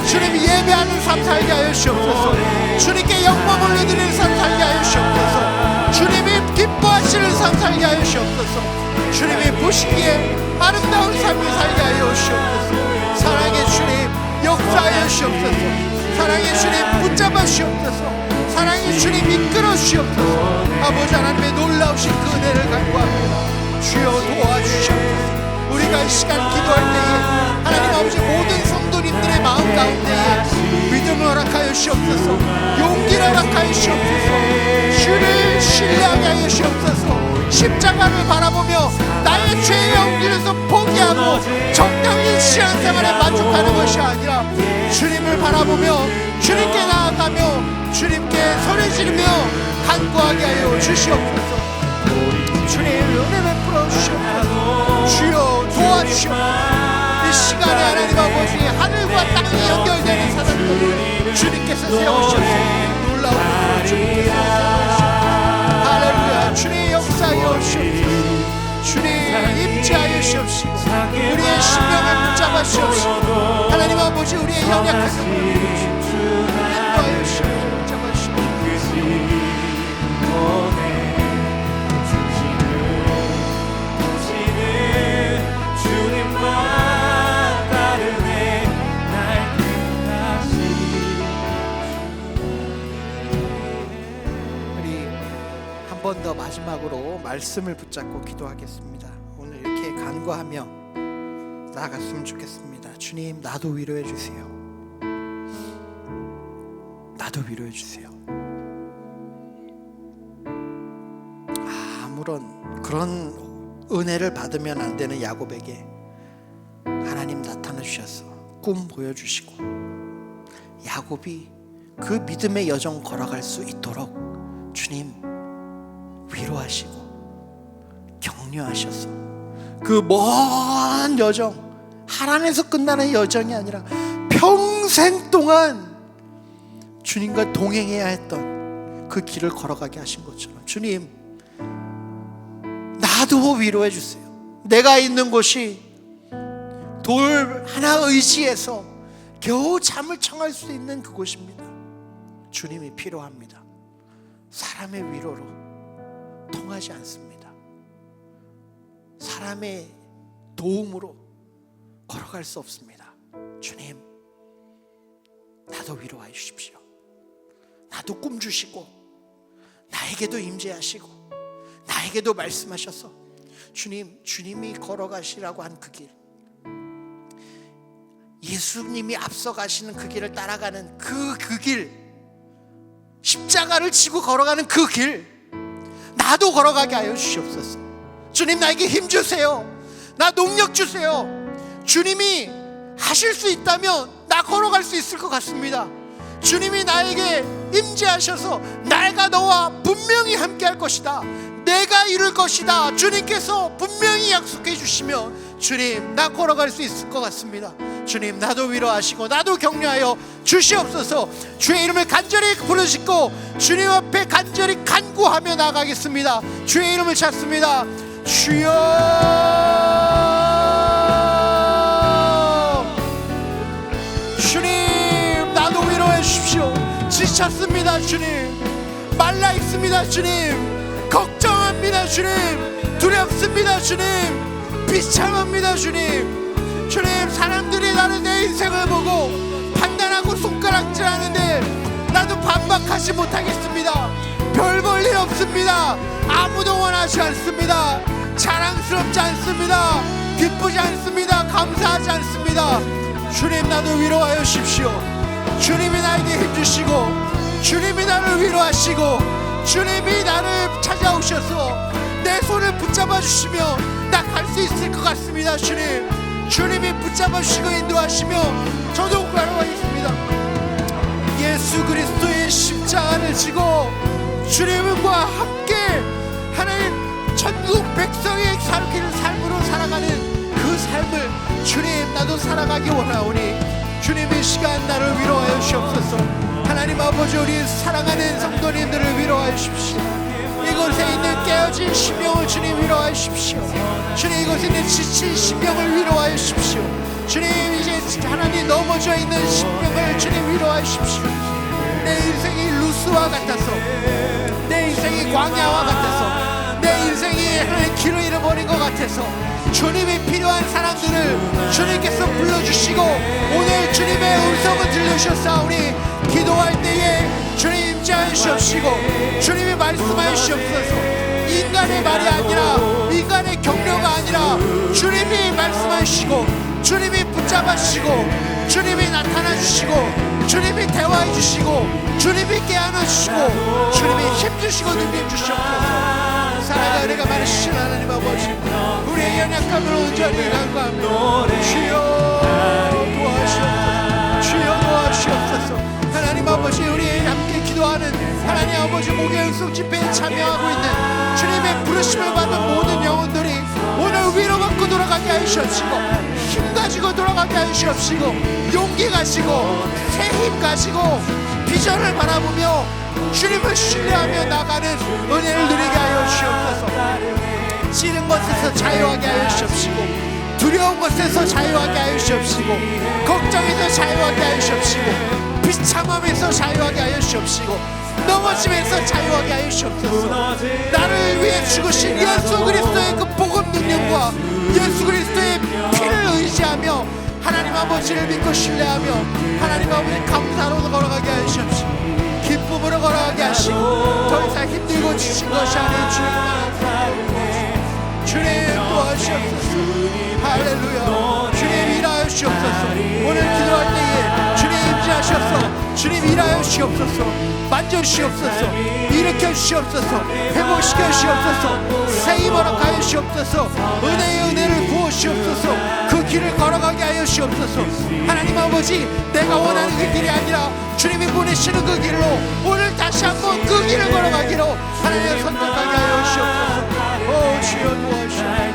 주님 예배하는 삶 살게 하여 주옵소서. 주님께 영광 올려드리는 삶 살게 하여 주옵소서. 주님이 기뻐하시는 삶 살게 하여 주옵소서. 주님이 보시기에 아름다운 삶을 살게 하여 주옵소서. 사랑의 주님, 역사하여 주옵소서. 사랑의 주님, 붙잡아 주옵소서. 사랑의 주님, 이끌어 주옵소서. 아버지 하나님의 놀라우신 그 은혜를 간구합니다. 주여 도와주시옵소서. 우리가 이 시간 기도할 때에 하나님 아버지, 모든 성도님들의 마음 가운데에 믿음을 허락하여 주옵소서. 용기를 허락하여 주옵소서. 주를 신뢰하게 하여 주옵소서. 십자가를 바라보며 나의 죄의 연기에서 포기하고 정당한 신앙생활에 만족하는 것이 아니라 주님을 바라보며 주님께 나아가며 주님께 소리 지르며 간구하게 하여 주시옵소서. 주님, 은혜 베풀어 주시옵소서. 주여 도와주시옵소서. 이 시간에 하나님 아버지, 하늘과 땅이 연결되는 사람들을 주님께서 세우셔서 놀라운 주님께서 세우셔서 할렐루야, 주님 역사하여 주옵소서. 주님, 이 임재하여 주옵시고 우리의 심령을 붙잡아 주옵시고 하나님 아버지 우리의 연약한 영혼을 인도하여 주옵시고 붙잡아 주옵시고 한 번 더 마지막으로 말씀을 붙잡고 기도하겠습니다. 오늘 이렇게 간구하며 나아갔으면 좋겠습니다. 주님, 나도 위로해 주세요. 나도 위로해 주세요. 아무런 그런 은혜를 받으면 안 되는 야곱에게 하나님 나타나 주셔서 꿈 보여주시고 야곱이 그 믿음의 여정 걸어갈 수 있도록 주님 위로하시고 격려하셔서 그 먼 여정, 하나님에서 끝나는 여정이 아니라 평생 동안 주님과 동행해야 했던 그 길을 걸어가게 하신 것처럼 주님, 나도 위로해 주세요. 내가 있는 곳이 돌 하나 의지해서 겨우 잠을 청할 수 있는 그곳입니다. 주님이 필요합니다. 사람의 위로로 통하지 않습니다. 사람의 도움으로 걸어갈 수 없습니다. 주님, 나도 위로해 주십시오. 나도 꿈 주시고 나에게도 임재하시고 나에게도 말씀하셔서 주님이 걸어가시라고 한 그 길, 예수님이 앞서가시는 그 길을 따라가는 그 길, 십자가를 지고 걸어가는 그 길, 나도 걸어가게 하여 주시옵소서. 주님, 나에게 힘 주세요. 나 능력 주세요. 주님이 하실 수 있다면 나 걸어갈 수 있을 것 같습니다. 주님이 나에게 임재하셔서 내가 너와 분명히 함께 할 것이다, 내가 이룰 것이다, 주님께서 분명히 약속해 주시며 주님, 나 걸어갈 수 있을 것 같습니다. 주님, 나도 위로하시고 나도 격려하여 주시옵소서. 주의 이름을 간절히 부르짖고 주님 앞에 간절히 간구하며 나가겠습니다. 주의 이름을 찾습니다. 주여, 주님, 나도 위로해 주십시오. 지쳤습니다 주님, 말라 있습니다 주님, 걱정합니다 주님, 두렵습니다 주님, 비참합니다 주님. 주님, 사람들이 나를, 내 인생을 보고 판단하고 손가락질하는데 나도 반박하지 못하겠습니다. 별 볼 일 없습니다. 아무도 원하지 않습니다. 자랑스럽지 않습니다. 기쁘지 않습니다. 감사하지 않습니다. 주님, 나도 위로하여 주십시오. 주님이 나에게 힘주시고 주님이 나를 위로하시고 주님이 나를 찾아오셔서 내 손을 붙잡아 주시며 나 갈 수 있을 것 같습니다. 주님이 붙잡아 주시고 인도하시며 저도 걸어가겠습니다. 예수 그리스도의 십자가를 지고 주님과 함께 하나님 천국 백성의 살기를 삶으로 살아가는 그 삶을 주님, 나도 살아가기 원하오니 주님, 이 시간 나를 위로하여 주옵소서. 하나님 아버지, 우리 사랑하는 성도님들을 위로하여 주십시오. 이곳에 있는 깨어진 심령을 주님 위로하여 주십시오. 주님, 이곳에 있는 지친 심령을 위로하여 주십시오. 주님, 이제 하나님 넘어져 있는 심령을 주님 위로하여 주십시오. 내 인생이 루스와 같아서, 내 인생이 광야와 같아서, 내 인생이 하나님 길을 잃어버린 것 같아서 주님이 필요한 사람들을 주님께서 불러주시고 오늘 주님의 음성을 들려주셨사오니 기도할 때에 주님 임재하여 주옵시고 주님이 말씀하여 주옵소서. 인간의 말이 아니라, 인간의 격려가 아니라 주님이 말씀하여 주시고 주님이 붙잡아 주시고 주님이 나타나 주시고 주님이 대화해 주시고 주님이 깨어나 주시고 주님이 힘 주시고 능력 주시옵소서. 사랑과 은혜가 많으신 하나님 아버지, 우리의 연약함을 온전히 간구하며 주여 도와주옵소서. 주여 도와주옵소서. 하나님 아버지, 우리 함께 기도하는 하나님 아버지 목요일 약속 집회에 참여하고 있는 주님의 부르심을 받은 모든 영혼들이 오늘 위로받고 돌아가게 하여 주옵시고 힘 가지고 돌아가게 하여 주옵시고 용기 가지고 새 힘 가지고 비전을 바라보며 주님을 신뢰하며 나가는 은혜를 누리게 하여 주옵소서. 싫은 것에서 자유하게 하여 주옵시고, 두려운 것에서 자유하게 하여 주옵시고, 걱정에서 자유하게 하여 주옵시고, 비참함에서 자유하게 하여 주옵시고, 넘어짐에서 자유하게 하여 주옵소서. 나를 위해 죽으신 예수 그리스도의 그 복음 능력과 예수 그리스도의 피를 의지하며 하나님 아버지를 믿고 신뢰하며 하나님 아버지 감사로 걸어가게 하여 주옵시고, 기쁨으로 걸어가게 하시고, 더 이상 힘들고 지친 것이 아닌 주님 도와주시옵소서. 할렐루야. 주님 일하여 주옵소서. 오늘 기도할 때에 주님 임재하셔서 주님 일하여 주옵소서. 만져 주옵소서. 일으켜 주옵소서. 회복시켜 주옵소서. 새 힘 허락하여 주옵소서. 은혜의 은혜를 부어 주옵소서. 그 길을 걸어가게 하여 주옵소서. 하나님 아버지, 내가 원하는 그 길이 아니라 주님이 보내시는 그 길로 오늘 다시 한번 그 길을 걸어가기로 하나님을 선택하게 하여 주옵소서. 오 주여 도와주시옵소서.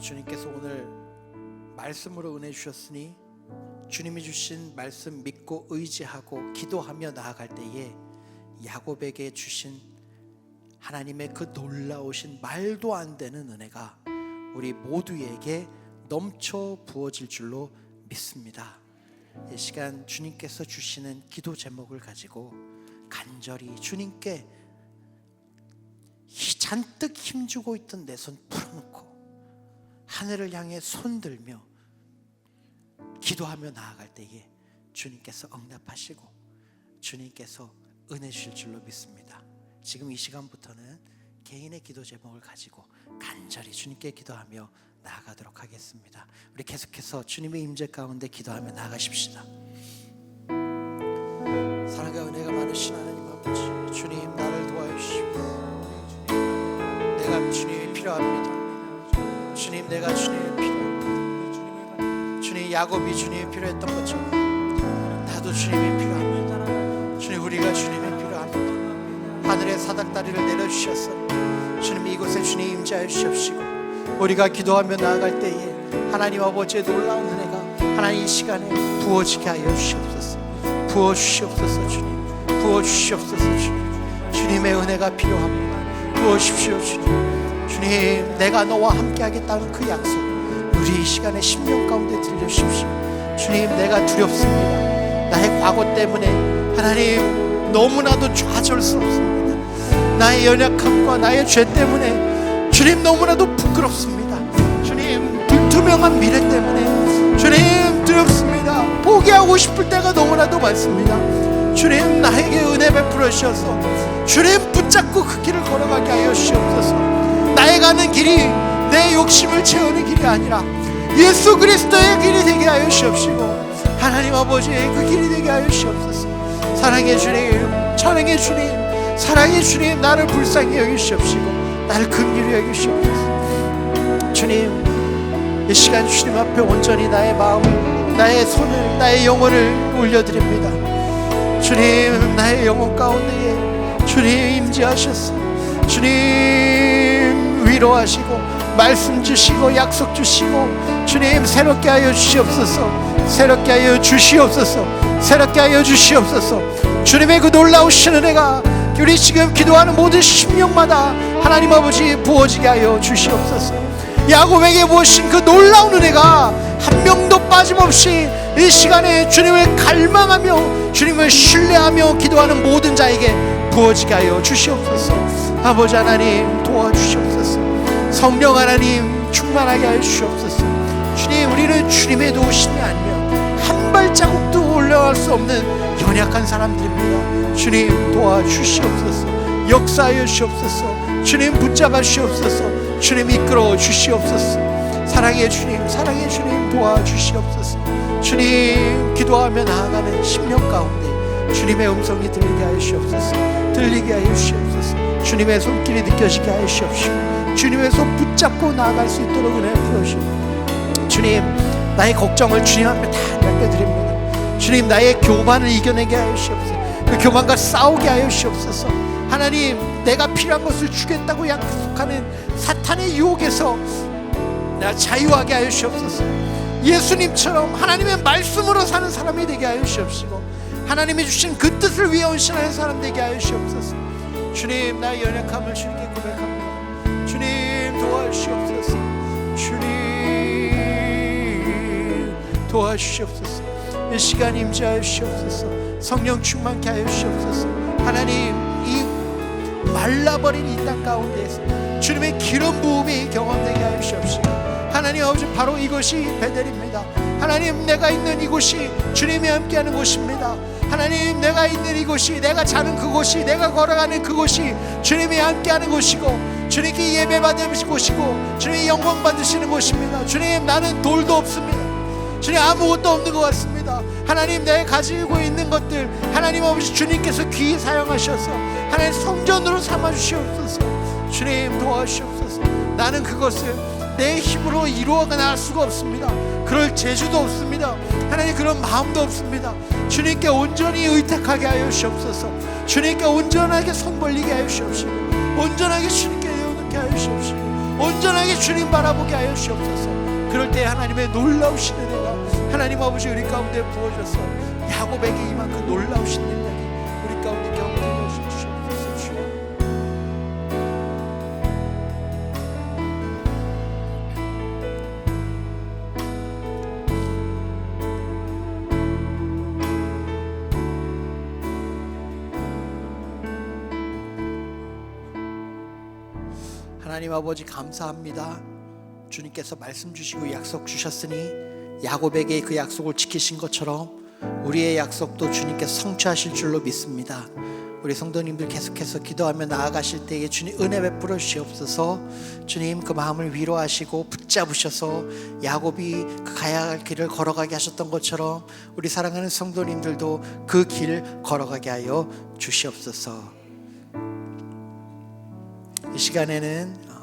주님께서 오늘 말씀으로 은혜 주셨으니 주님이 주신 말씀 믿고 의지하고 기도하며 나아갈 때에 야곱에게 주신 하나님의 그 놀라우신 말도 안 되는 은혜가 우리 모두에게 넘쳐 부어질 줄로 믿습니다. 이 시간 주님께서 주시는 기도 제목을 가지고 간절히 주님께 잔뜩 힘주고 있던 내 손 풀어놓고 하늘을 향해 손들며 기도하며 나아갈 때에 주님께서 응답하시고 주님께서 은혜 주실 줄로 믿습니다. 지금 이 시간부터는 개인의 기도 제목을 가지고 간절히 주님께 기도하며 나아가도록 하겠습니다. 우리 계속해서 주님의 임재 가운데 기도하며 나아가십시다. 사랑과 은혜가 많으신 하나님 아버지, 주님 나를 도와주시고 내가 주님이 필요합니다. 주님 내가 주님이 필요합니다. 주님 야곱이 주님이 필요했던 것처럼 나도 주님이 필요합니다. 주님 우리가 주님이 필요합니다. 하늘의 사닥다리를 내려주셔서 주님 이곳에 주님 임재하여 주시옵시고 우리가 기도하며 나아갈 때에 하나님 아버지의 놀라운 은혜가 하나님 이 시간에 부어지게 하여 주시옵소서. 부어주시옵소서. 주님 부어주시옵소서. 주님의 은혜가 필요합니다. 부어주십시오. 주님 내가 너와 함께 하겠다는 그 약속 우리 이 시간에 심령 가운데 들려주십시오. 주님 내가 두렵습니다. 나의 과거 때문에 하나님 너무나도 좌절스럽습니다. 나의 연약함과 나의 죄 때문에 주님 너무나도 부끄럽습니다. 주님 불투명한 미래 때문에 주님 두렵습니다. 포기하고 싶을 때가 너무나도 많습니다. 주님 나에게 은혜 베풀어 주셔서 주님 붙잡고 그 길을 걸어가게 하여 주시옵소서. 나의 가는 길이 내 욕심을 채우는 길이 아니라 예수 그리스도의 길이 되게 하여 주시옵시고 하나님 아버지의 그 길이 되게 하여 주시옵소서. 사랑의 주님, 찬양의 주님, 사랑의 주님, 나를 불쌍히 여기시옵시고 나를 긍휼히 여기시옵소서. 주님 이 시간 주님 앞에 온전히 나의 마음을, 나의 손을, 나의 영혼을 올려드립니다. 주님 나의 영혼 가운데에 주님 임재하셨어. 주님 위로하시고 말씀 주시고 약속 주시고 주님 새롭게 하여 주시옵소서. 새롭게 하여 주시옵소서. 새롭게 하여 주시옵소서. 주님의 그 놀라우신 은혜가 우리 지금 기도하는 모든 심령마다 하나님 아버지 부어지게 하여 주시옵소서. 야곱에게 부으신 그 놀라운 은혜가 한 명도 빠짐없이 이 시간에 주님을 갈망하며 주님을 신뢰하며 기도하는 모든 자에게 부어지게 하여 주시옵소서. 아버지 하나님 도와주시옵소서. 성령 하나님 충만하게 하여 주시옵소서. 주님 우리는 주님의 도우심이 아니면 한 발자국도 올라갈 수 없는 연약한 사람들입니다. 주님 도와주시옵소서. 역사하여 주시옵소서. 주님 붙잡아 주시옵소서. 주님 이끌어 주시옵소서. 사랑의 주님, 사랑의 주님 도와주시옵소서. 주님, 기도하며 나아가는 심령 가운데 주님의 음성이 들리게 하여 주옵소서. 들리게 하여 주옵소서. 주님의 손길이 느껴지게 하여 주옵시고 주님의 손 붙잡고 나아갈 수 있도록 은혜 부어주시고 주님, 나의 걱정을 주님 앞에 다 맡겨드립니다. 주님, 나의 교만을 이겨내게 하여 주옵소서. 그 교만과 싸우게 하여 주옵소서. 하나님, 내가 필요한 것을 주겠다고 약속하는 사탄의 유혹에서 내가 자유하게 하여 주옵소서. 예수님처럼 하나님의 말씀으로 사는 사람이 되게 하여 주옵시고 하나님이 주신 그 뜻을 위해 헌신하는 사람 되게 하여 주옵소서. 주님, 나의 연약함을 주님께 고백합니다. 주님, 도와주시옵소서. 주님, 도와주시옵소서. 이 시간 임재하여 주시옵소서. 성령 충만케 하여 주시옵소서. 하나님, 이 말라버린 이 땅 가운데에서 주님의 기름 부음이 경험되게 하여 주시옵시고 하나님 아버지, 바로 이것이 베델입니다. 하나님, 내가 있는 이곳이 주님이 함께하는 곳입니다. 하나님, 내가 있는 이곳이, 내가 자는 그곳이, 내가 걸어가는 그곳이 주님이 함께하는 곳이고 주님께 예배 받으시는 곳이고 주님이 영광 받으시는 곳입니다. 주님, 나는 돌도 없습니다. 주님, 아무것도 없는 것 같습니다. 하나님, 내가 가지고 있는 것들 하나님 아버지 주님께서 귀히 사용하셔서 하나님 성전으로 삼아주시옵소서. 주님, 도와주시옵소서. 나는 그것을 내 힘으로 이루어 나갈 수가 없습니다. 그럴 재주도 없습니다. 하나님, 그런 마음도 없습니다. 주님께 온전히 의탁하게 하여 주시옵소서. 주님께 온전하게 손 벌리게 하여 주시옵시고 온전하게 주님께 내어놓게 하여 주시옵시고 온전하게 주님 바라보게 하여 주시옵소서. 그럴 때 하나님의 놀라우신 은혜가 하나님 아버지 우리 가운데 부어져서 야곱에게 임한 그 놀라우신 능력이 우리 가운데 경험되게 하여 주시옵소서. 주여. 하나님 아버지, 감사합니다. 주님께서 말씀 주시고 약속 주셨으니 야곱에게 그 약속을 지키신 것처럼 우리의 약속도 주님께서 성취하실 줄로 믿습니다. 우리 성도님들 계속해서 기도하며 나아가실 때에 주님 은혜 베풀어 주시옵소서. 주님, 그 마음을 위로하시고 붙잡으셔서 야곱이 그 가야 할 길을 걸어가게 하셨던 것처럼 우리 사랑하는 성도님들도 그 길 걸어가게 하여 주시옵소서. 이 시간에는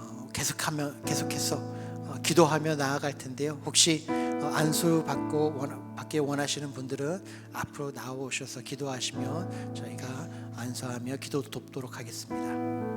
계속해서 기도하며 나아갈 텐데요. 혹시 안수 받기 원하시는 분들은 앞으로 나오셔서 기도하시면 저희가 안수하며 기도 돕도록 하겠습니다.